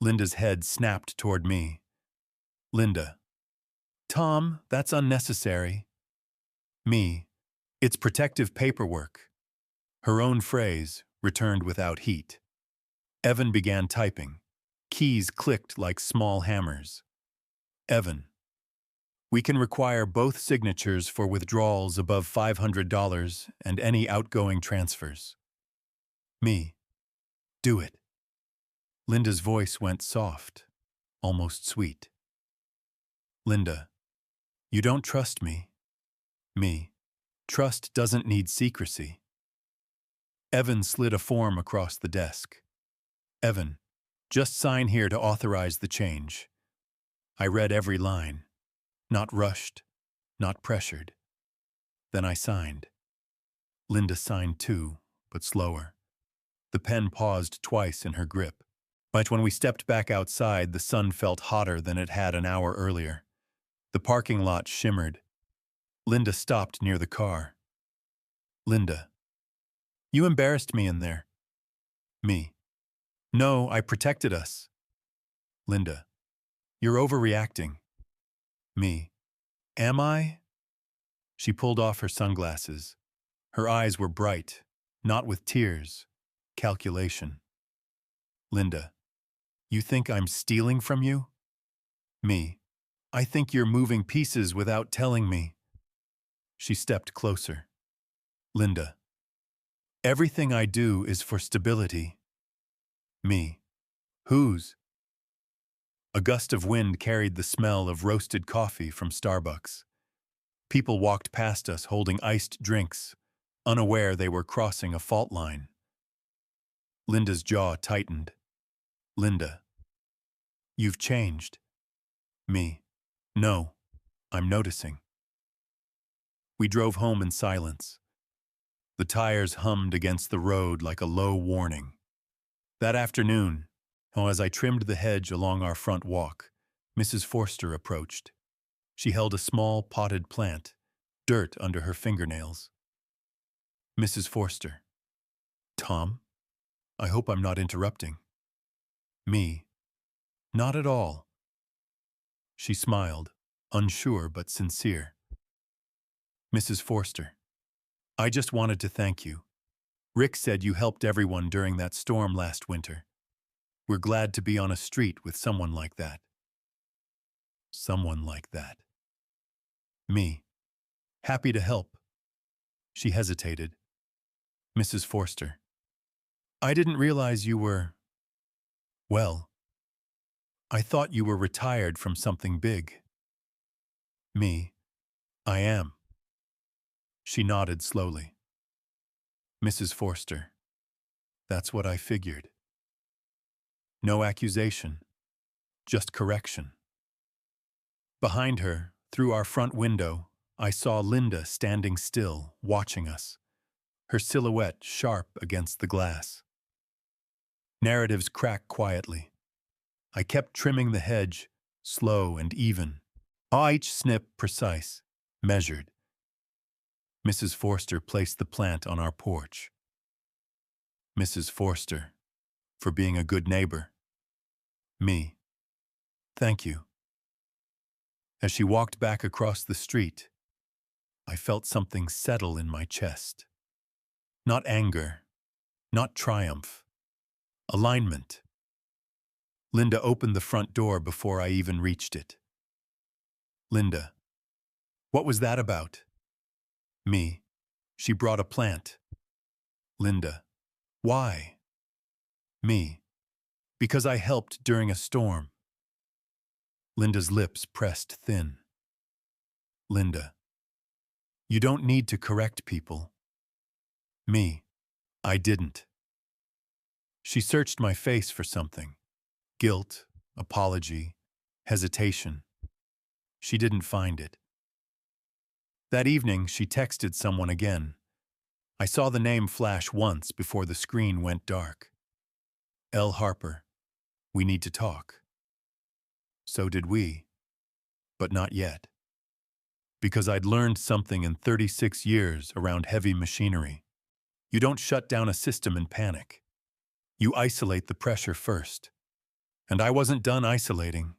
Linda's head snapped toward me. Linda. Tom, that's unnecessary. Me. It's protective paperwork. Her own phrase, returned without heat. Evan began typing. Keys clicked like small hammers. Evan. We can require both signatures for withdrawals above $500 and any outgoing transfers. Me. Do it. Linda's voice went soft, almost sweet. Linda. You don't trust me. Me. Trust doesn't need secrecy. Evan slid a form across the desk. Evan. Just sign here to authorize the change. I read every line. Not rushed, not pressured. Then I signed. Linda signed too, but slower. The pen paused twice in her grip. But when we stepped back outside, the sun felt hotter than it had an hour earlier. The parking lot shimmered. Linda stopped near the car. Linda. You embarrassed me in there. Me. No, I protected us. Linda. You're overreacting. Me. Am I? She pulled off her sunglasses. Her eyes were bright, not with tears. Calculation. Linda. You think I'm stealing from you? Me. I think you're moving pieces without telling me. She stepped closer. Linda. Everything I do is for stability. Me. Whose? A gust of wind carried the smell of roasted coffee from Starbucks. People walked past us holding iced drinks, unaware they were crossing a fault line. Linda's jaw tightened. Linda. You've changed. Me. No, I'm noticing. We drove home in silence. The tires hummed against the road like a low warning. That afternoon, as I trimmed the hedge along our front walk, Mrs. Forster approached. She held a small potted plant, dirt under her fingernails. Mrs. Forster. Tom? I hope I'm not interrupting. Me. Not at all. She smiled, unsure but sincere. Mrs. Forster. I just wanted to thank you. Rick said you helped everyone during that storm last winter. We're glad to be on a street with someone like that. Someone like that. Me. Happy to help. She hesitated. Mrs. Forster. I didn't realize you were... Well, I thought you were retired from something big. Me. I am. She nodded slowly. Mrs. Forster. That's what I figured. No accusation, just correction. Behind her, through our front window, I saw Linda standing still, watching us, her silhouette sharp against the glass. Narratives cracked quietly. I kept trimming the hedge, slow and even, each snip precise, measured. Mrs. Forster placed the plant on our porch. Mrs. Forster, for being a good neighbor. Me. Thank you. As she walked back across the street, I felt something settle in my chest. Not anger, not triumph. Alignment. Linda opened the front door before I even reached it. Linda. What was that about? Me. She brought a plant. Linda. Why? Me. Because I helped during a storm. Linda's lips pressed thin. Linda. You don't need to correct people. Me. I didn't. She searched my face for something. Guilt, apology, hesitation. She didn't find it. That evening, she texted someone again. I saw the name flash once before the screen went dark. L. Harper. We need to talk. So did we. But not yet. Because I'd learned something in 36 years around heavy machinery. You don't shut down a system in panic. You isolate the pressure first. And I wasn't done isolating.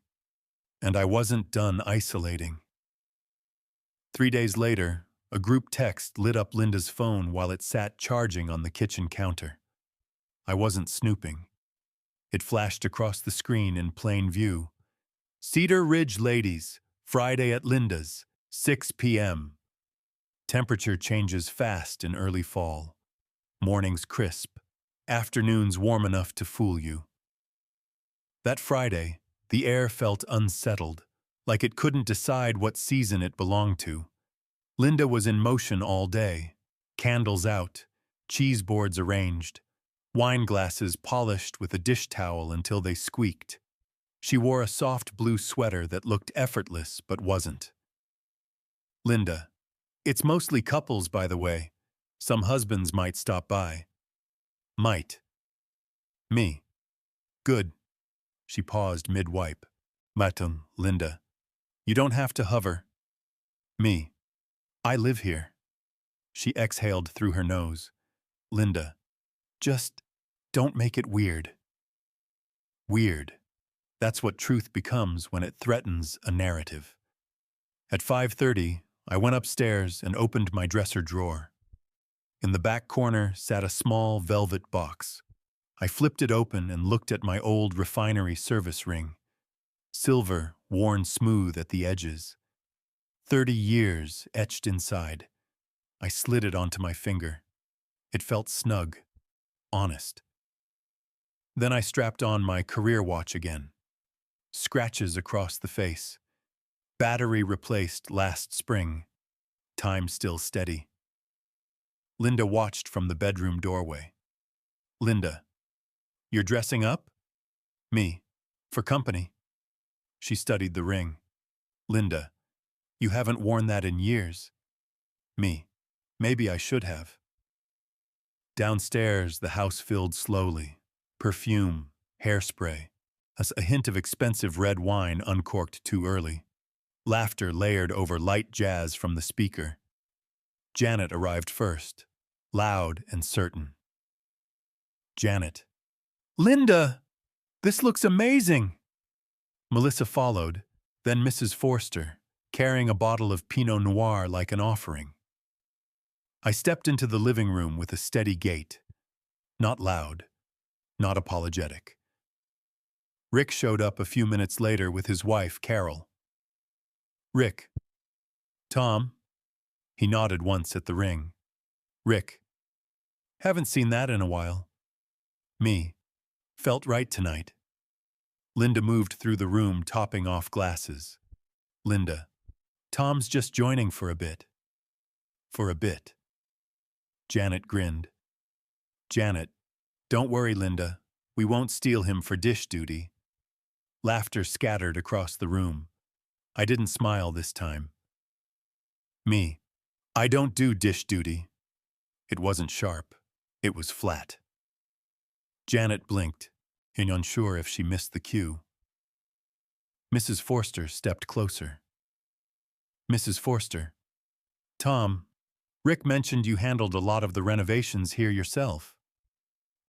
3 days later, a group text lit up Linda's phone while it sat charging on the kitchen counter. I wasn't snooping. It flashed across the screen in plain view. Cedar Ridge ladies, Friday at Linda's, 6 p.m. Temperature changes fast in early fall. Mornings crisp, afternoons warm enough to fool you. That Friday, the air felt unsettled, like it couldn't decide what season it belonged to. Linda was in motion all day, candles out, cheese boards arranged. wine glasses polished with a dish towel until they squeaked. She wore a soft blue sweater that looked effortless but wasn't. Linda. It's mostly couples, by the way. Some husbands might stop by. Might. Me. Good. She paused mid-wipe. Matum, Linda. You don't have to hover. Me. I live here. She exhaled through her nose. Linda. Just don't make it weird. Weird. That's what truth becomes when it threatens a narrative. At 5:30, I went upstairs and opened my dresser drawer. In the back corner sat a small velvet box. I flipped it open and looked at my old refinery service ring. Silver, worn smooth at the edges. 30 years etched inside. I slid it onto my finger. It felt snug, honest. Then I strapped on my career watch again. Scratches across the face. Battery replaced last spring. Time still steady. Linda watched from the bedroom doorway. Linda. You're dressing up? Me. For company. She studied the ring. Linda. You haven't worn that in years. Me. Maybe I should have. Downstairs, the house filled slowly. Perfume, hairspray, a hint of expensive red wine uncorked too early. Laughter layered over light jazz from the speaker. Janet arrived first, loud and certain. Janet. Linda! This looks amazing! Melissa followed, then Mrs. Forster, carrying a bottle of Pinot Noir like an offering. I stepped into the living room with a steady gait. Not loud, not apologetic. Rick showed up a few minutes later with his wife, Carol. Rick. Tom. He nodded once at the ring. Rick. Haven't seen that in a while. Me. Felt right tonight. Linda moved through the room, topping off glasses. Linda. Tom's just joining for a bit. For a bit. Janet grinned. Janet. Don't worry, Linda. We won't steal him for dish duty. Laughter scattered across the room. I didn't smile this time. Me. I don't do dish duty. It wasn't sharp. It was flat. Janet blinked, unsure if she missed the cue. Mrs. Forster stepped closer. Mrs. Forster. Tom, Rick mentioned you handled a lot of the renovations here yourself.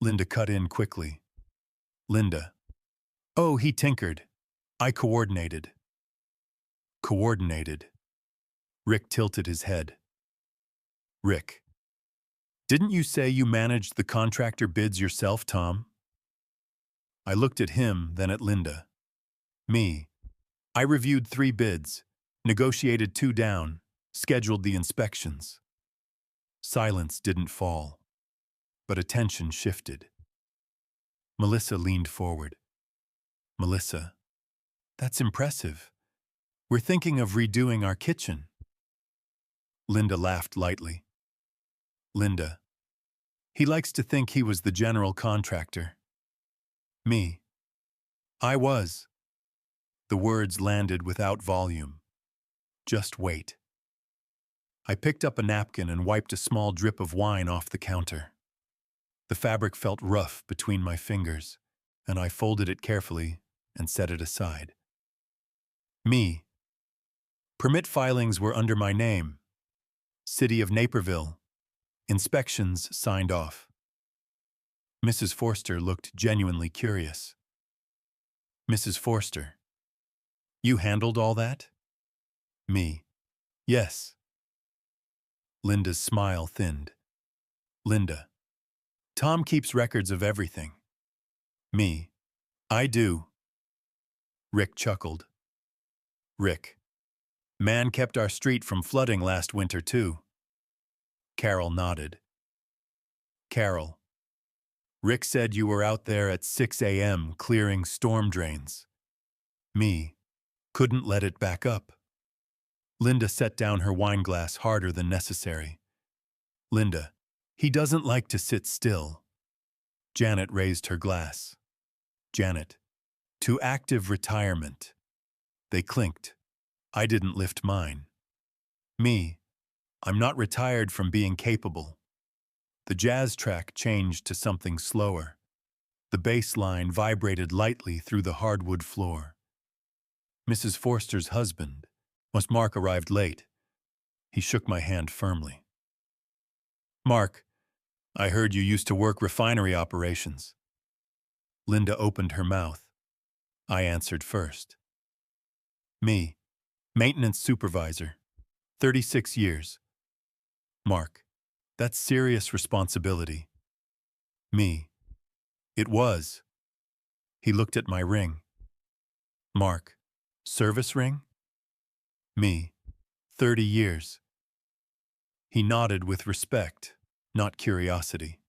Linda cut in quickly. Linda. Oh, he tinkered. I coordinated. Coordinated. Rick tilted his head. Rick. Didn't you say you managed the contractor bids yourself, Tom? I looked at him, then at Linda. Me. I reviewed 3 bids, negotiated 2 down, scheduled the inspections. Silence didn't fall, but attention shifted. Melissa leaned forward. Melissa. That's impressive. We're thinking of redoing our kitchen. Linda laughed lightly. Linda. He likes to think he was the general contractor. Me. I was. The words landed without volume. Just wait. I picked up a napkin and wiped a small drip of wine off the counter. The fabric felt rough between my fingers, and I folded it carefully and set it aside. Me. Permit filings were under my name. City of Naperville. Inspections signed off. Mrs. Forster looked genuinely curious. Mrs. Forster. You handled all that? Me. Yes. Linda's smile thinned. Linda. Tom keeps records of everything. Me. I do. Rick chuckled. Rick. Man kept our street from flooding last winter, too. Carol nodded. Carol. Rick said you were out there at 6 a.m. clearing storm drains. Me. Couldn't let it back up. Linda set down her wine glass harder than necessary. Linda. He doesn't like to sit still. Janet raised her glass. Janet. To active retirement. They clinked. I didn't lift mine. Me. I'm not retired from being capable. The jazz track changed to something slower. The bass line vibrated lightly through the hardwood floor. Mrs. Forster's husband. Mark arrived late. He shook my hand firmly. Mark, I heard you used to work refinery operations. Linda opened her mouth. I answered first. Me. Maintenance supervisor. 36 years. Mark. That's serious responsibility. Me. It was. He looked at my ring. Mark. Service ring? Me. 30 years. He nodded with respect, not curiosity.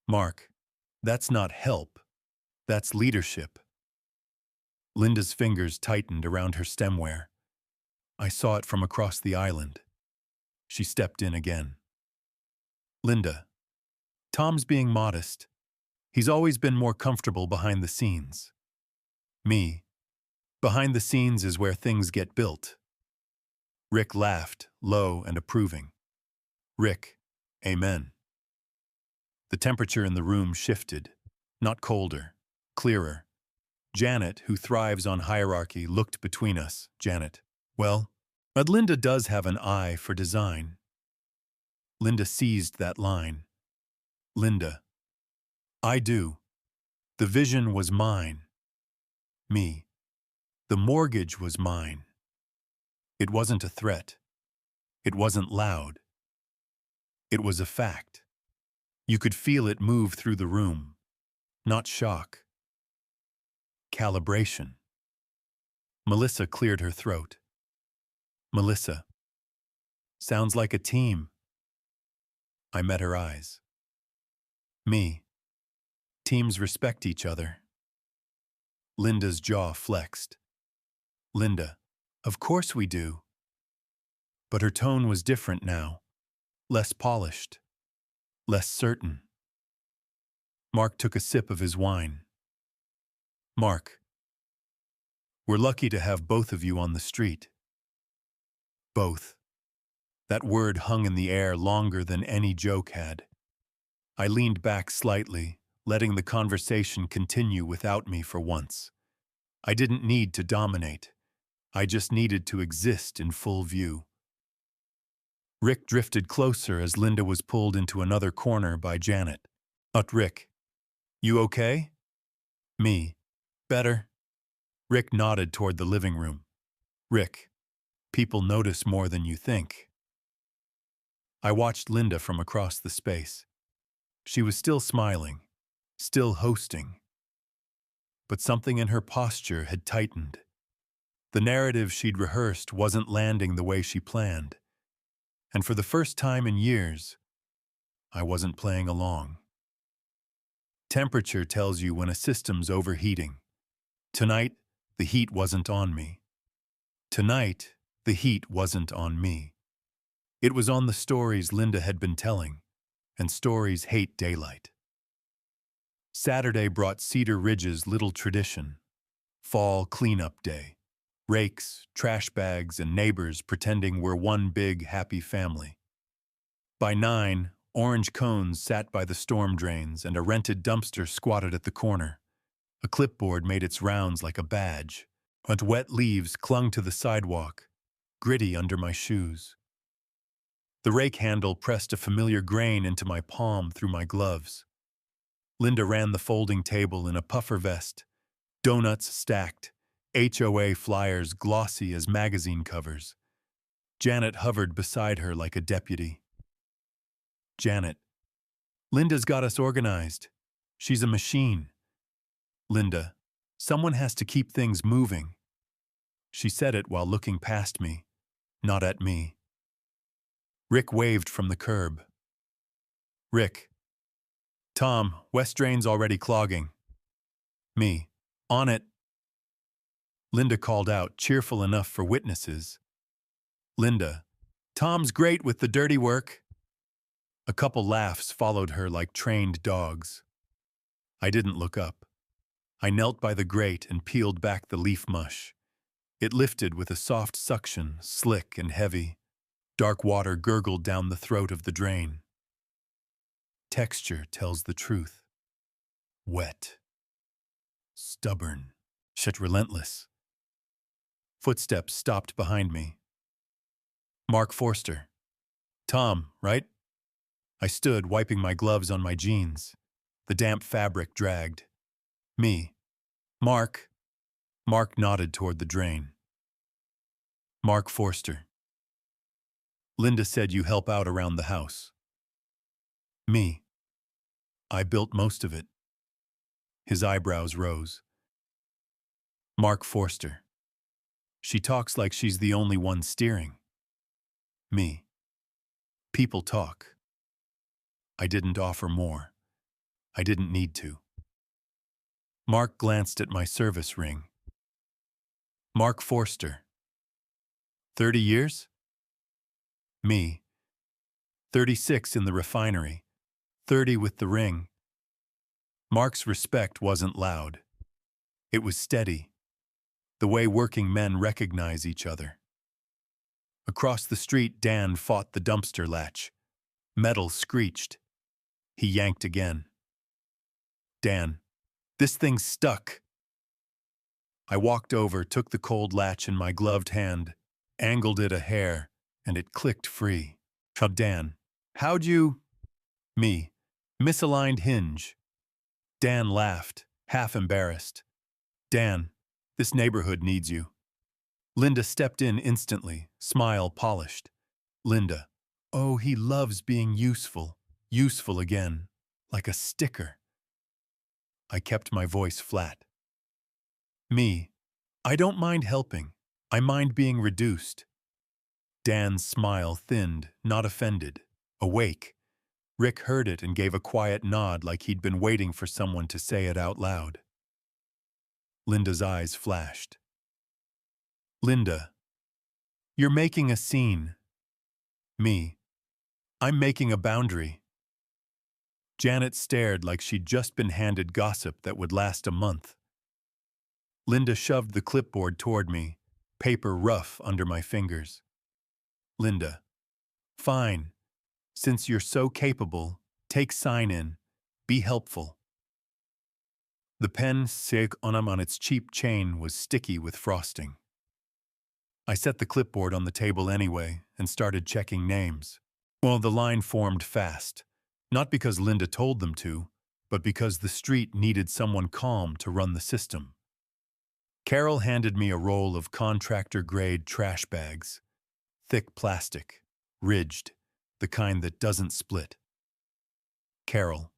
Mark. That's not help. That's leadership. Linda's fingers tightened around her stemware. I saw it from across the island. She stepped in again. Linda. Tom's being modest. He's always been more comfortable behind the scenes. Me. Behind the scenes is where things get built. Rick laughed, low and approving. Rick. Amen. The temperature in the room shifted, not colder, clearer. Janet, who thrives on hierarchy, looked between us. Janet. Well, but Linda does have an eye for design. Linda seized that line. Linda. I do. The vision was mine. Me. The mortgage was mine. It wasn't a threat. It wasn't loud. It was a fact. You could feel it move through the room. Not shock. Calibration. Melissa cleared her throat. Melissa. Sounds like a team. I met her eyes. Me. Teams respect each other. Linda's jaw flexed. Linda. Of course we do. But her tone was different now. Less polished. Less certain. Mark took a sip of his wine. Mark. We're lucky to have both of you on the street. Both. That word hung in the air longer than any joke had. I leaned back slightly, letting the conversation continue without me for once. I didn't need to dominate. I just needed to exist in full view. Rick drifted closer as Linda was pulled into another corner by Janet. Rick. You okay? Me. Better. Rick nodded toward the living room. Rick. People notice more than you think. I watched Linda from across the space. She was still smiling, still hosting. But something in her posture had tightened. The narrative she'd rehearsed wasn't landing the way she planned. And for the first time in years, I wasn't playing along. Temperature tells you when a system's overheating. Tonight, the heat wasn't on me. Tonight, the heat wasn't on me. It was on the stories Linda had been telling, and stories hate daylight. Saturday brought Cedar Ridge's little tradition. Fall cleanup day. Rakes, trash bags, and neighbors pretending we're one big, happy family. By 9, orange cones sat by the storm drains and a rented dumpster squatted at the corner. A clipboard made its rounds like a badge, and wet leaves clung to the sidewalk, gritty under my shoes. The rake handle pressed a familiar grain into my palm through my gloves. Linda ran the folding table in a puffer vest, donuts stacked, HOA flyers glossy as magazine covers. Janet hovered beside her like a deputy. Janet. Linda's got us organized. She's a machine. Linda. Someone has to keep things moving. She said it while looking past me, not at me. Rick waved from the curb. Rick. Tom, west drain's already clogging. Me. On it. Linda called out, cheerful enough for witnesses. Linda. Tom's great with the dirty work. A couple laughs followed her like trained dogs. I didn't look up. I knelt by the grate and peeled back the leaf mush. It lifted with a soft suction, slick and heavy. Dark water gurgled down the throat of the drain. Texture tells the truth. Wet. Stubborn. Yet relentless. Footsteps stopped behind me. Mark Forster. Tom, right? I stood, wiping my gloves on my jeans. The damp fabric dragged. Me. Mark. Mark nodded toward the drain. Mark Forster. Linda said you help out around the house. Me. I built most of it. His eyebrows rose. Mark Forster. She talks like she's the only one steering. Me. People talk. I didn't offer more. I didn't need to. Mark glanced at my service ring. Mark Forster. 30 years? Me. 36 in the refinery. 30 with the ring. Mark's respect wasn't loud. It was steady. The way working men recognize each other. Across the street, Dan fought the dumpster latch. Metal screeched. He yanked again. Dan. This thing's stuck. I walked over, took the cold latch in my gloved hand, angled it a hair, and it clicked free. Dan. How'd you? Me. Misaligned hinge. Dan laughed, half embarrassed. Dan, this neighborhood needs you. Linda stepped in instantly, smile polished. Linda. Oh, he loves being useful. Useful again. Like a sticker. I kept my voice flat. Me. I don't mind helping. I mind being reduced. Dan's smile thinned, not offended. Awake. Rick heard it and gave a quiet nod like he'd been waiting for someone to say it out loud. Linda's eyes flashed. Linda. You're making a scene. Me. I'm making a boundary. Janet stared like she'd just been handed gossip that would last a month. Linda shoved the clipboard toward me, paper rough under my fingers. Linda. Fine. Since you're so capable, take sign in. Be helpful. The pen sig onam on its cheap chain was sticky with frosting. I set the clipboard on the table anyway and started checking names. Well, the line formed fast, not because Linda told them to, but because the street needed someone calm to run the system. Carol handed me a roll of contractor-grade trash bags. Thick plastic, ridged, the kind that doesn't split. Carol.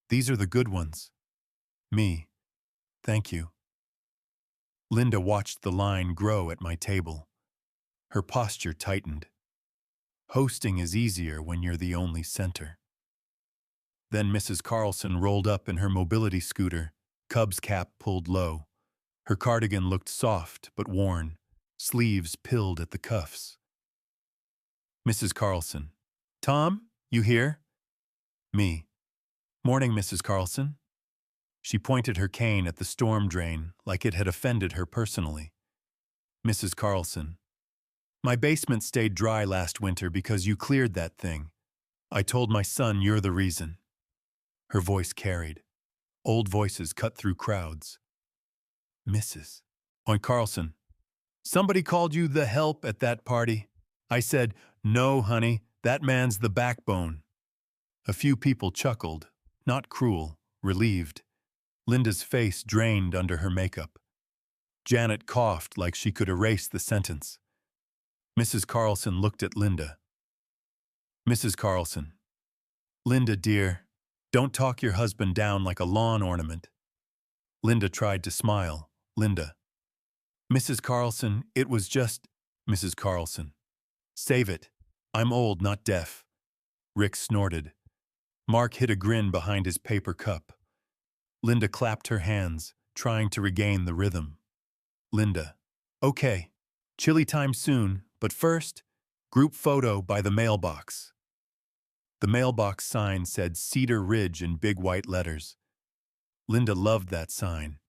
These are the good ones. Me. Thank you. Linda watched the line grow at my table. Her posture tightened. Hosting is easier when you're the only center. Then Mrs. Carlson rolled up in her mobility scooter, Cub's cap pulled low. Her cardigan looked soft but worn, sleeves pilled at the cuffs. Mrs. Carlson. Tom, you here? Me. Morning, Mrs. Carlson. She pointed her cane at the storm drain like it had offended her personally. Mrs. Carlson. My basement stayed dry last winter because you cleared that thing. I told my son you're the reason. Her voice carried. Old voices cut through crowds. Mrs. On Carlson. Somebody called you the help at that party. I said, no, honey, that man's the backbone. A few people chuckled, not cruel, relieved. Linda's face drained under her makeup. Janet coughed like she could erase the sentence. Mrs. Carlson looked at Linda. Mrs. Carlson. Linda, dear, don't talk your husband down like a lawn ornament. Linda tried to smile. Linda. Mrs. Carlson, it was just... Mrs. Carlson. Save it. I'm old, not deaf. Rick snorted. Mark hid a grin behind his paper cup. Linda clapped her hands, trying to regain the rhythm. Linda. Okay. Chili time soon, but first, group photo by the mailbox. The mailbox sign said Cedar Ridge in big white letters. Linda loved that sign.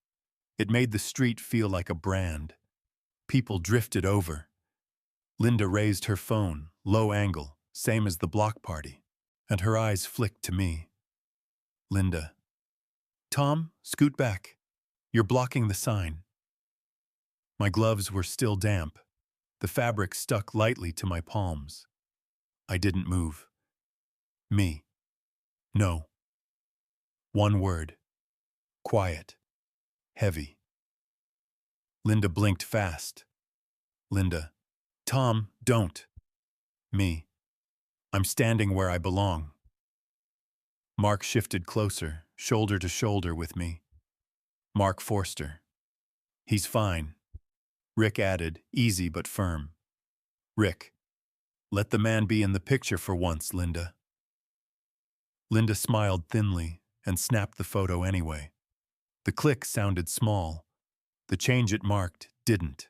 It made the street feel like a brand. People drifted over. Linda raised her phone, low angle, same as the block party, and her eyes flicked to me. Linda. Tom, scoot back. You're blocking the sign. My gloves were still damp. The fabric stuck lightly to my palms. I didn't move. Me. No. One word. Quiet. Heavy. Linda blinked fast. Linda. Tom, don't. Me. I'm standing where I belong. Mark shifted closer, shoulder to shoulder with me. Mark Forster. He's fine. Rick added, easy but firm. Rick. Let the man be in the picture for once, Linda. Linda smiled thinly and snapped the photo anyway. The click sounded small. The change it marked didn't.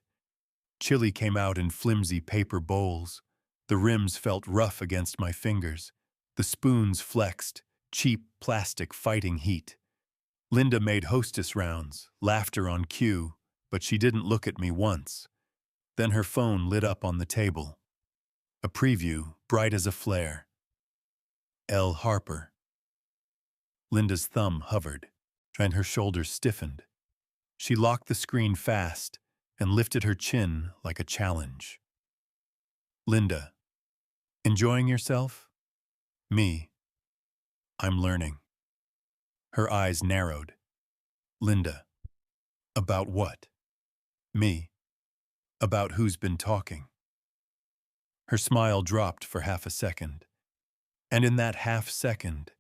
Chili came out in flimsy paper bowls. The rims felt rough against my fingers. The spoons flexed, cheap plastic fighting heat. Linda made hostess rounds, laughter on cue, but she didn't look at me once. Then her phone lit up on the table. A preview, bright as a flare. L. Harper. Linda's thumb hovered, and her shoulders stiffened. She locked the screen fast and lifted her chin like a challenge. Linda. Enjoying yourself? Me. I'm learning. Her eyes narrowed. Linda. About what? Me. About who's been talking. Her smile dropped for half a second. And in that half second,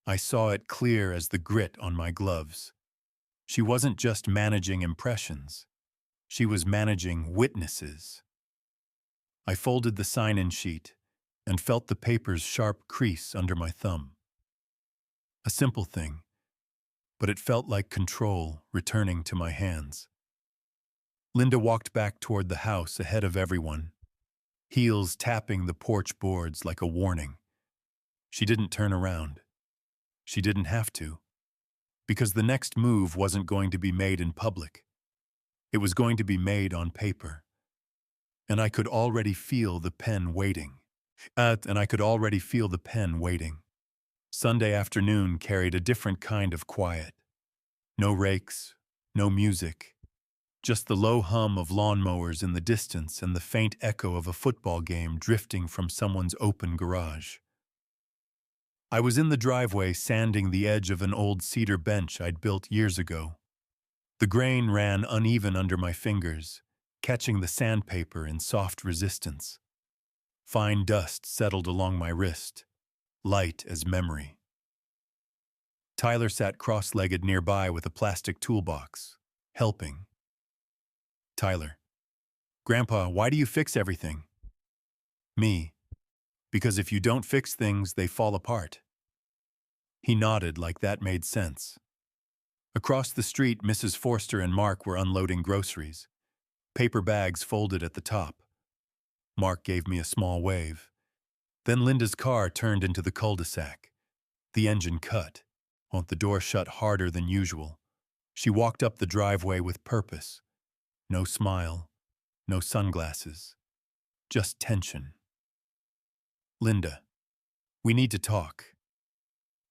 I saw it clear as the grit on my gloves. She wasn't just managing impressions. She was managing witnesses. I folded the sign-in sheet and felt the paper's sharp crease under my thumb. A simple thing, but it felt like control returning to my hands. Linda walked back toward the house ahead of everyone, heels tapping the porch boards like a warning. She didn't turn around. She didn't have to, because the next move wasn't going to be made in public. It was going to be made on paper. And I could already feel the pen waiting. Sunday afternoon carried a different kind of quiet. No rakes, no music, just the low hum of lawnmowers in the distance and the faint echo of a football game drifting from someone's open garage. I was in the driveway sanding the edge of an old cedar bench I'd built years ago. The grain ran uneven under my fingers, catching the sandpaper in soft resistance. Fine dust settled along my wrist, light as memory. Tyler sat cross-legged nearby with a plastic toolbox, helping. Tyler. Grandpa, why do you fix everything? Me. Because if you don't fix things, they fall apart. He nodded like that made sense. Across the street, Mrs. Forster and Mark were unloading groceries. Paper bags folded at the top. Mark gave me a small wave. Then Linda's car turned into the cul-de-sac. The engine cut, the door shut harder than usual. She walked up the driveway with purpose. No smile, no sunglasses, just tension. Linda. We need to talk.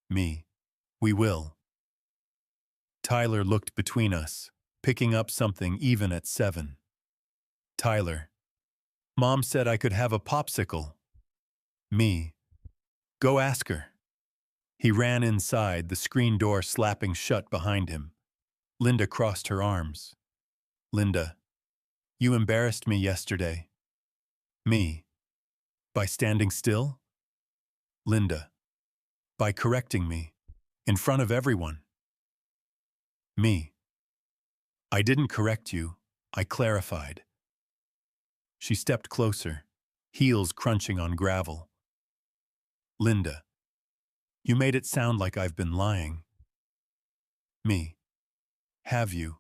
Me. We will. Tyler looked between us, picking up something even at 7. Tyler. Mom said I could have a popsicle. Me. Go ask her. He ran inside, the screen door slapping shut behind him. Linda crossed her arms. Linda. You embarrassed me yesterday. Me. By standing still? Linda. By correcting me. In front of everyone. Me. I didn't correct you. I clarified. She stepped closer, heels crunching on gravel. Linda. You made it sound like I've been lying. Me. Have you?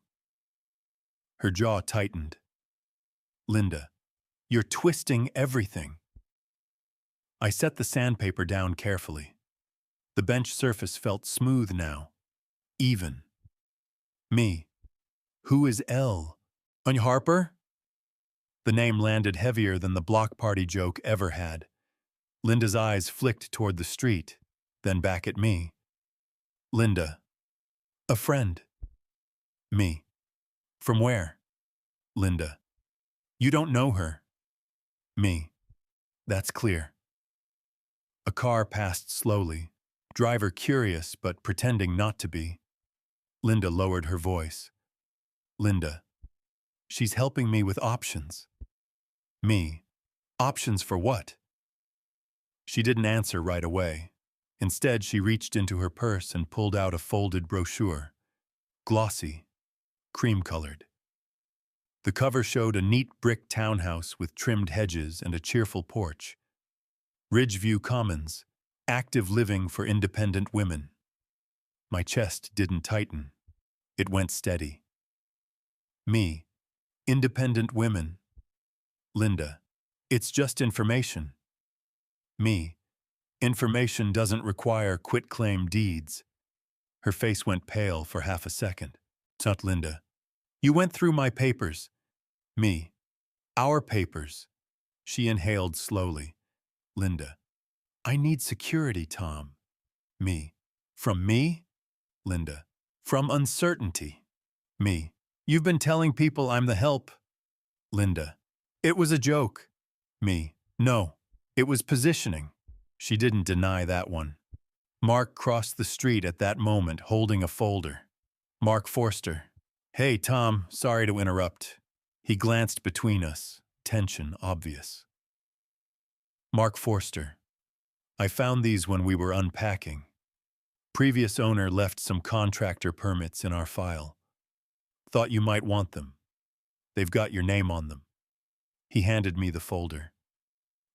Her jaw tightened. Linda. You're twisting everything. I set the sandpaper down carefully. The bench surface felt smooth now, even. Me. Who is L? Anya Harper? The name landed heavier than the block party joke ever had. Linda's eyes flicked toward the street, then back at me. Linda. A friend. Me. From where? Linda. You don't know her. Me. That's clear. A car passed slowly, driver curious but pretending not to be. Linda lowered her voice. Linda. She's helping me with options. Me. Options for what? She didn't answer right away. Instead, she reached into her purse and pulled out a folded brochure. Glossy. Cream-colored. The cover showed a neat brick townhouse with trimmed hedges and a cheerful porch. Ridgeview Commons. Active living for independent women. My chest didn't tighten. It went steady. Me. Independent women. Linda. It's just information. Me. Information doesn't require quitclaim deeds. Her face went pale for half a second. Tut Linda. You went through my papers. Me. Our papers. She inhaled slowly. Linda. I need security, Tom. Me. From me? Linda. From uncertainty. Me. You've been telling people I'm the help. Linda. It was a joke. Me. No. It was positioning. She didn't deny that one. Mark crossed the street at that moment holding a folder. Mark Forster. Hey, Tom, sorry to interrupt. He glanced between us, tension obvious. Mark Forster. I found these when we were unpacking. Previous owner left some contractor permits in our file. Thought you might want them. They've got your name on them. He handed me the folder.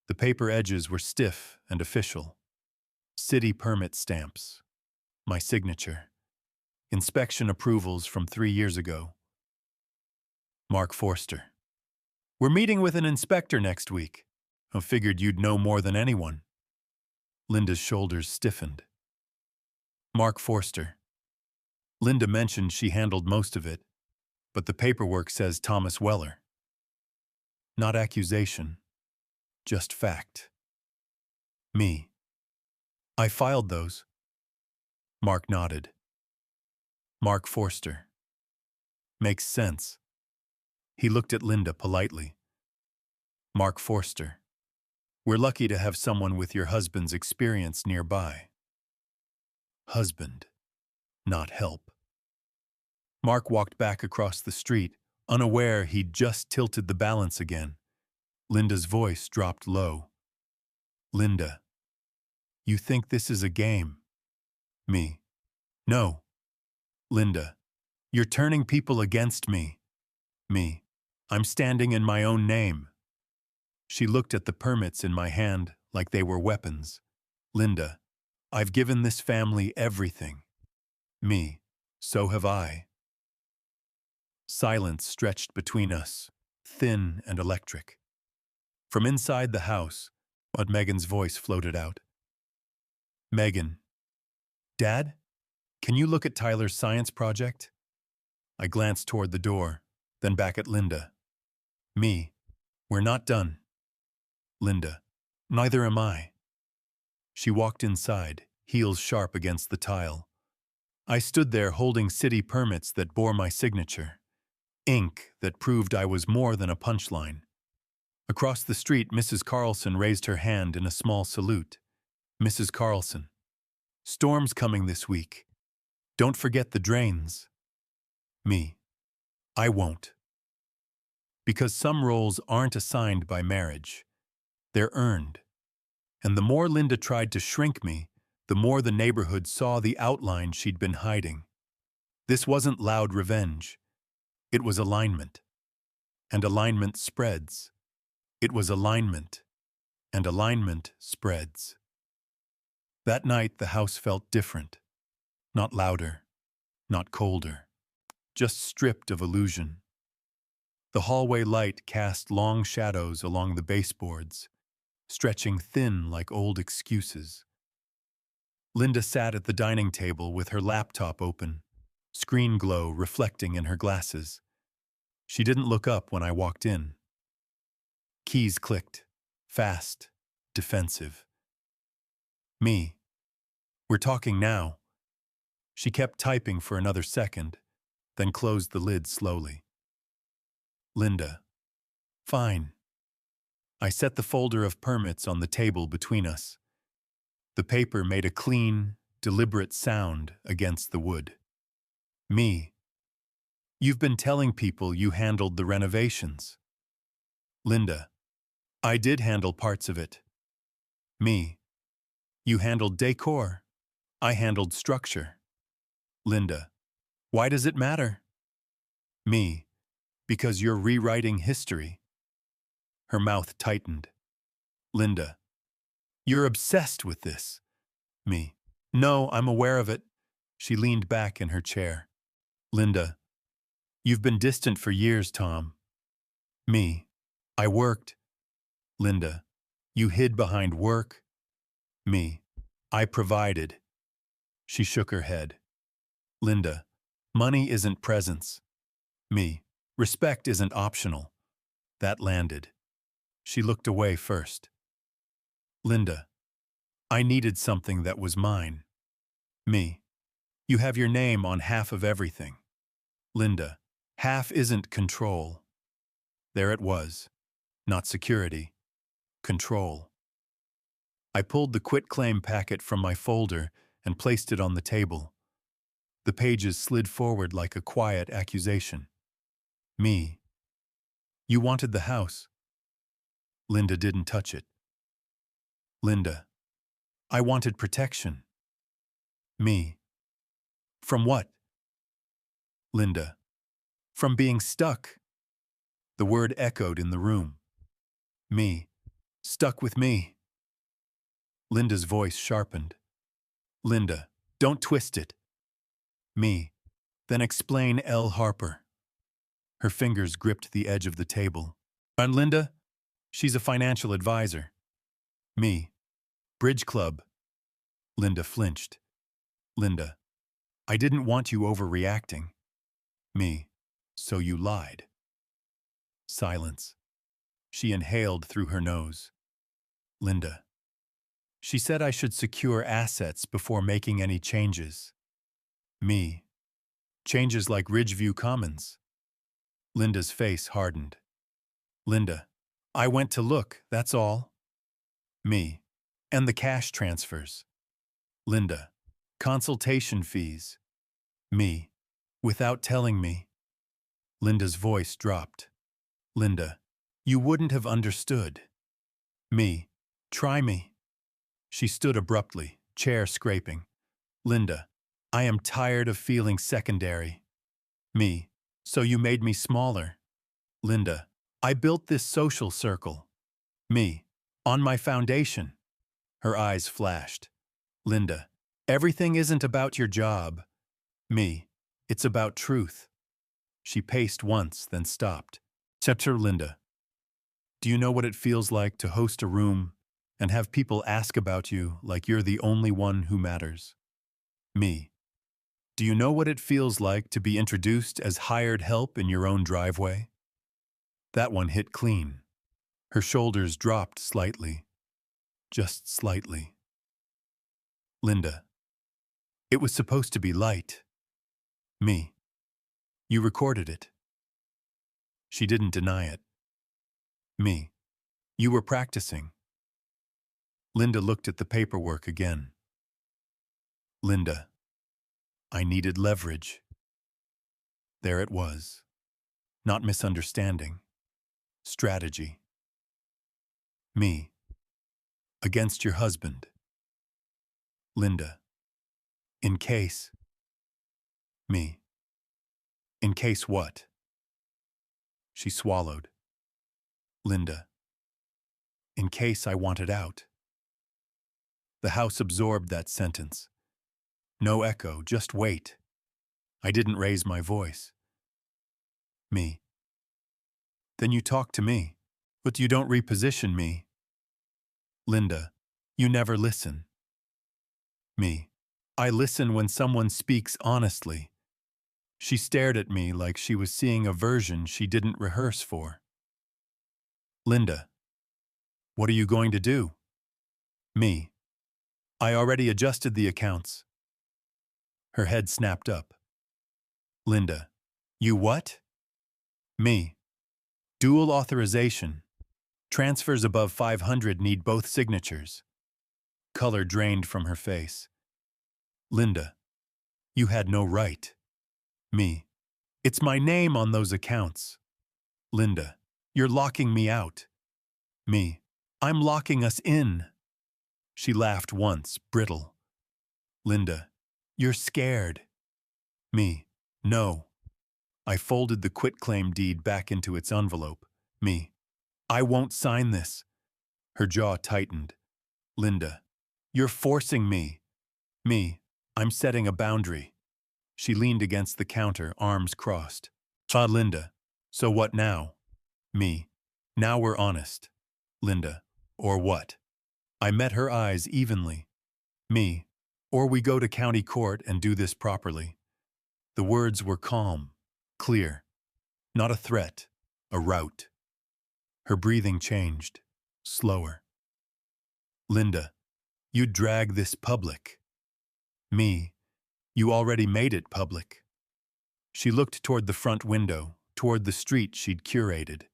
The paper edges were stiff and official. City permit stamps. My signature. Inspection approvals from 3 years ago. Mark Forster. We're meeting with an inspector next week. I figured you'd know more than anyone. Linda's shoulders stiffened. Mark Forster. Linda mentioned she handled most of it, but the paperwork says Thomas Weller. Not accusation, just fact. Me. I filed those. Mark nodded. Mark Forster. Makes sense. He looked at Linda politely. Mark Forster. We're lucky to have someone with your husband's experience nearby. Husband, not help. Mark walked back across the street, unaware he'd just tilted the balance again. Linda's voice dropped low. Linda. You think this is a game? Me. No. Linda. You're turning people against me. Me. I'm standing in my own name. She looked at the permits in my hand like they were weapons. Linda. I've given this family everything. Me. So have I. Silence stretched between us, thin and electric. From inside the house, but Megan's voice floated out. Megan. Dad? Can you look at Tyler's science project? I glanced toward the door, then back at Linda. Me. We're not done. Linda. Neither am I. She walked inside, heels sharp against the tile. I stood there holding city permits that bore my signature. Ink that proved I was more than a punchline. Across the street, Mrs. Carlson raised her hand in a small salute. Mrs. Carlson. Storm's coming this week. Don't forget the drains. Me. I won't. Because some roles aren't assigned by marriage. They're earned. And the more Linda tried to shrink me, the more the neighborhood saw the outline she'd been hiding. This wasn't loud revenge. It was alignment. And alignment spreads. It was alignment. And alignment spreads. That night, the house felt different. Not louder. Not colder. Just stripped of illusion. The hallway light cast long shadows along the baseboards, stretching thin like old excuses. Linda sat at the dining table with her laptop open, screen glow reflecting in her glasses. She didn't look up when I walked in. Keys clicked. Fast. Defensive. Me. We're talking now. She kept typing for another second, then closed the lid slowly. Linda. Fine. I set the folder of permits on the table between us. The paper made a clean, deliberate sound against the wood. Me. You've been telling people you handled the renovations. Linda. I did handle parts of it. Me. You handled decor. I handled structure. Linda. Why does it matter? Me. Because you're rewriting history. Her mouth tightened. Linda. You're obsessed with this. Me. No, I'm aware of it. She leaned back in her chair. Linda. You've been distant for years, Tom. Me. I worked. Linda. You hid behind work. Me. I provided. She shook her head. Linda. Money isn't presence. Me. Respect isn't optional. That landed. She looked away first. Linda. I needed something that was mine. Me. You have your name on half of everything. Linda. Half isn't control. There it was. Not security. Control. I pulled the quitclaim packet from my folder and placed it on the table. The pages slid forward like a quiet accusation. Me. You wanted the house. Linda didn't touch it. Linda. I wanted protection. Me. From what? Linda. From being stuck. The word echoed in the room. Me. Stuck with me. Linda's voice sharpened. Linda. Don't twist it. Me. Then explain L. Harper. Her fingers gripped the edge of the table. And Linda? She's a financial advisor. Me. Bridge club. Linda flinched. Linda. I didn't want you overreacting. Me. So you lied. Silence. She inhaled through her nose. Linda. She said I should secure assets before making any changes. Me. Changes like Ridgeview Commons. Linda's face hardened. Linda. I went to look, that's all. Me. And the cash transfers. Linda. Consultation fees. Me. Without telling me. Linda's voice dropped. Linda. You wouldn't have understood. Me. Try me. She stood abruptly, chair scraping. Linda. I am tired of feeling secondary. Me. So you made me smaller. Linda. I built this social circle. Me. On my foundation. Her eyes flashed. Linda. Everything isn't about your job. Me. It's about truth. She paced once, then stopped. Chapter Linda. Do you know what it feels like to host a room and have people ask about you like you're the only one who matters? Me. Do you know what it feels like to be introduced as hired help in your own driveway? That one hit clean. Her shoulders dropped slightly. Just slightly. Linda. It was supposed to be light. Me. You recorded it. She didn't deny it. Me. You were practicing. Linda looked at the paperwork again. Linda. I needed leverage. There it was. Not misunderstanding. Strategy. Me. Against your husband. Linda. In case. Me. In case what? She swallowed. Linda. In case I wanted out. The house absorbed that sentence. No echo, just wait. I didn't raise my voice. Me. Then you talk to me, but you don't reposition me. Linda. You never listen. Me. I listen when someone speaks honestly. She stared at me like she was seeing a version she didn't rehearse for. Linda, what are you going to do? Me. I already adjusted the accounts. Her head snapped up. Linda, you what? Me. Dual authorization. Transfers above 500 need both signatures. Color drained from her face. Linda, you had no right. Me. It's my name on those accounts. Linda, you're locking me out. Me. I'm locking us in. She laughed once, brittle. Linda, you're scared. Me. No. I folded the quitclaim deed back into its envelope. Me. I won't sign this. Her jaw tightened. Linda, you're forcing me. Me. I'm setting a boundary. She leaned against the counter, arms crossed. Linda, so what now? Me. Now we're honest. Linda, or what? I met her eyes evenly. Me. Or we go to county court and do this properly. The words were calm, clear. Not a threat, a route. Her breathing changed, slower. Linda, you'd drag this public. Me. You already made it public. She looked toward the front window, toward the street she'd curated.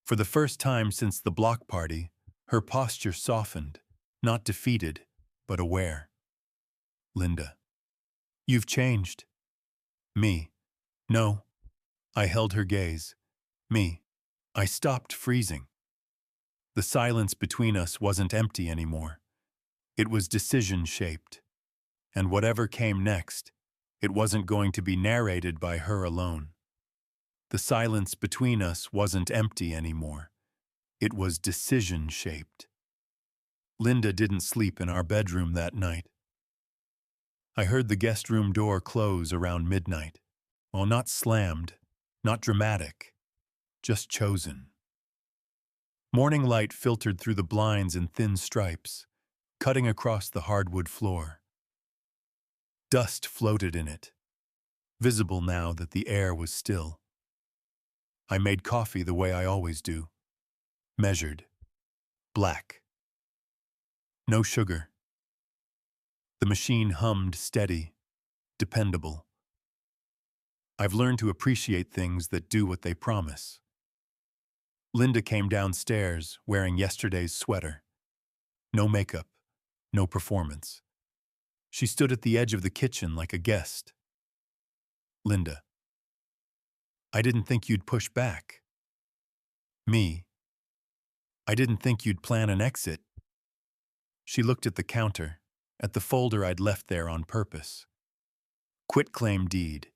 For the first time since the block party, her posture softened, not defeated, but aware. Linda, you've changed. Me. No. I held her gaze. Me. I stopped freezing. The silence between us wasn't empty anymore. It was decision-shaped. And whatever came next, it wasn't going to be narrated by her alone. The silence between us wasn't empty anymore. It was decision-shaped. Linda didn't sleep in our bedroom that night. I heard the guest room door close around midnight. Well, not slammed, not dramatic, just chosen. Morning light filtered through the blinds in thin stripes, cutting across the hardwood floor. Dust floated in it, visible now that the air was still. I made coffee the way I always do, measured, black. No sugar. The machine hummed steady, dependable. I've learned to appreciate things that do what they promise. Linda came downstairs wearing yesterday's sweater. No makeup, no performance. She stood at the edge of the kitchen like a guest. Linda, I didn't think you'd push back. Me, I didn't think you'd plan an exit. She looked at the counter, at the folder I'd left there on purpose. Quitclaim deed,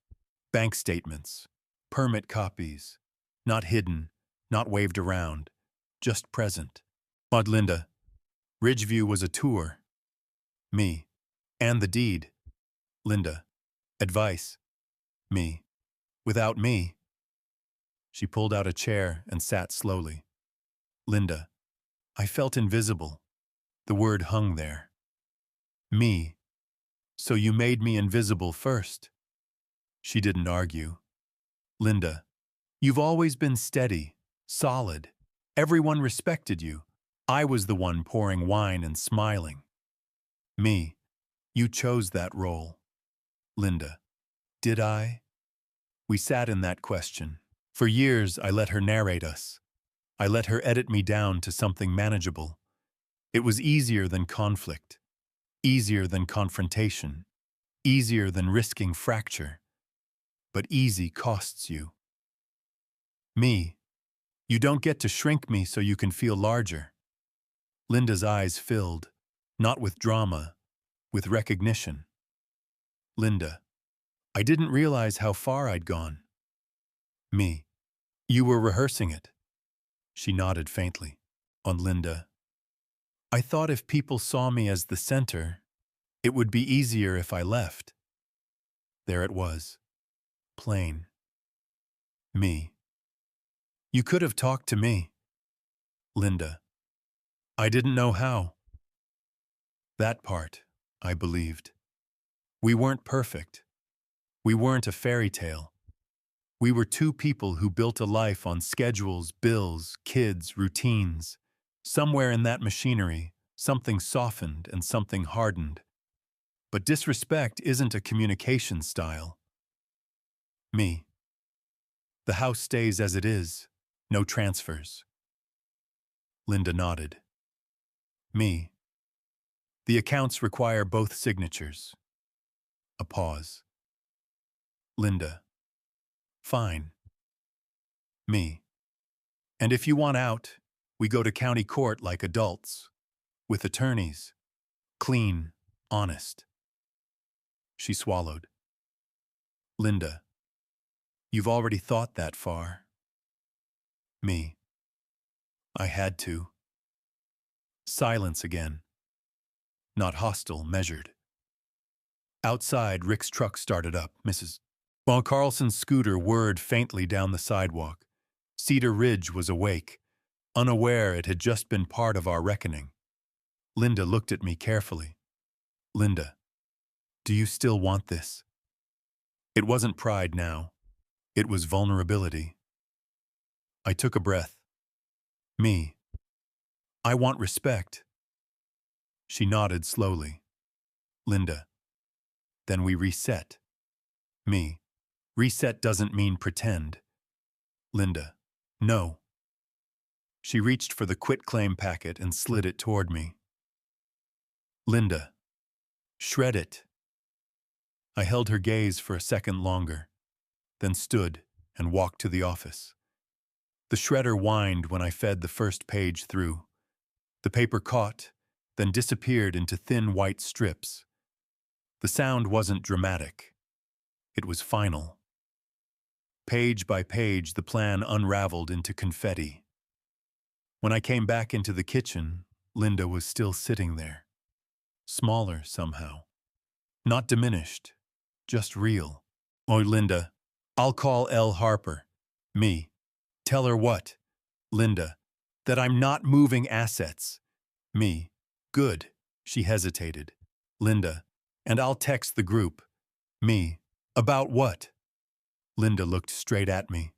bank statements, permit copies, not hidden, not waved around, just present. But Linda, Ridgeview was a tour. Me, and the deed. Linda, advice. Me, without me. She pulled out a chair and sat slowly. Linda, I felt invisible. The word hung there. Me, so you made me invisible first. She didn't argue. Linda, you've always been steady, solid. Everyone respected you. I was the one pouring wine and smiling. Me, you chose that role. Linda, did I? We sat in that question. For years, I let her narrate us. I let her edit me down to something manageable. It was easier than conflict, easier than confrontation, easier than risking fracture. But easy costs you. Me, you don't get to shrink me so you can feel larger. Linda's eyes filled, not with drama, with recognition. Linda, I didn't realize how far I'd gone. Me, you were rehearsing it. She nodded faintly. On Linda, I thought if people saw me as the center, it would be easier if I left. There it was. Plain. Me. You could have talked to me. Linda. I didn't know how. That part, I believed. We weren't perfect. We weren't a fairy tale. We were two people who built a life on schedules, bills, kids, routines. Somewhere in that machinery, something softened and something hardened. But disrespect isn't a communication style. Me. The house stays as it is. No transfers. Linda nodded. Me. The accounts require both signatures. A pause. Linda. Fine. Me. And if you want out, we go to county court like adults. With attorneys. Clean. Honest. She swallowed. Linda. You've already thought that far. Me. I had to. Silence again. Not hostile, measured. Outside, Rick's truck started up, while Carlson's scooter whirred faintly down the sidewalk. Cedar Ridge was awake, unaware it had just been part of our reckoning. Linda looked at me carefully. Linda, do you still want this? It wasn't pride now. It was vulnerability. I took a breath. Me. I want respect. She nodded slowly. Linda. Then we reset. Me. Reset doesn't mean pretend. Linda. No. She reached for the quitclaim packet and slid it toward me. Linda. Shred it. I held her gaze for a second longer, then stood and walked to the office. The shredder whined when I fed the first page through. The paper caught, then disappeared into thin white strips. The sound wasn't dramatic. It was final. Page by page, the plan unraveled into confetti. When I came back into the kitchen, Linda was still sitting there. Smaller somehow. Not diminished, just real. Oh, Linda, I'll call L. Harper. Me. Tell her what? Linda. That I'm not moving assets. Me. Good. She hesitated. Linda. And I'll text the group. Me. About what? Linda looked straight at me.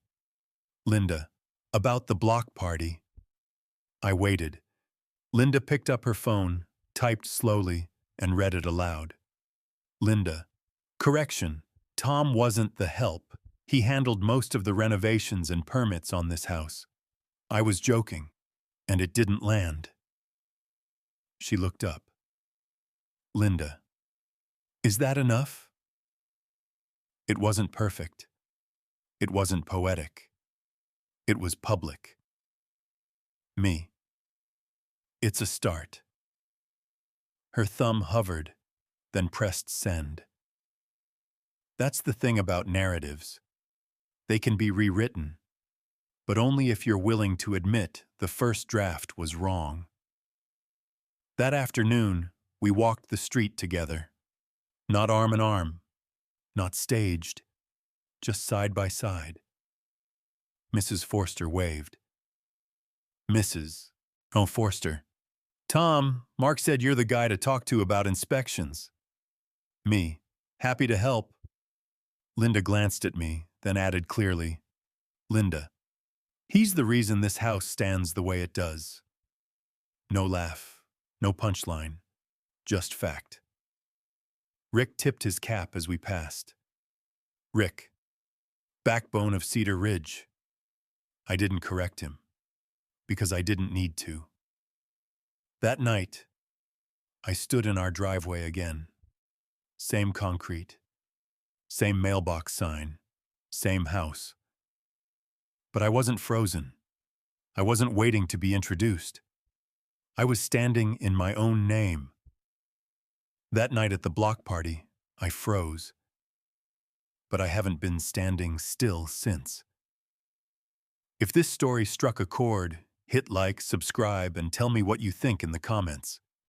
Linda. About the block party. I waited. Linda picked up her phone, typed slowly, and read it aloud. Linda. Correction. Tom wasn't the help. He handled most of the renovations and permits on this house. I was joking, and it didn't land. She looked up. Linda. Is that enough? It wasn't perfect. It wasn't poetic. It was public. Me. It's a start. Her thumb hovered, then pressed send. That's the thing about narratives. They can be rewritten, but only if you're willing to admit the first draft was wrong. That afternoon, we walked the street together. Not arm in arm, not staged, just side by side. Mrs. Forster waved. Mrs. Oh, Forster. Tom, Mark said you're the guy to talk to about inspections. Me. Happy to help. Linda glanced at me, then added clearly, Linda. He's the reason this house stands the way it does. No laugh, no punchline, just fact. Rick tipped his cap as we passed. Rick. Backbone of Cedar Ridge. I didn't correct him, because I didn't need to. That night, I stood in our driveway again. Same concrete, same mailbox sign, same house. But I wasn't frozen. I wasn't waiting to be introduced. I was standing in my own name. That night at the block party, I froze. But I haven't been standing still since. If this story struck a chord, hit like, subscribe, and tell me what you think in the comments.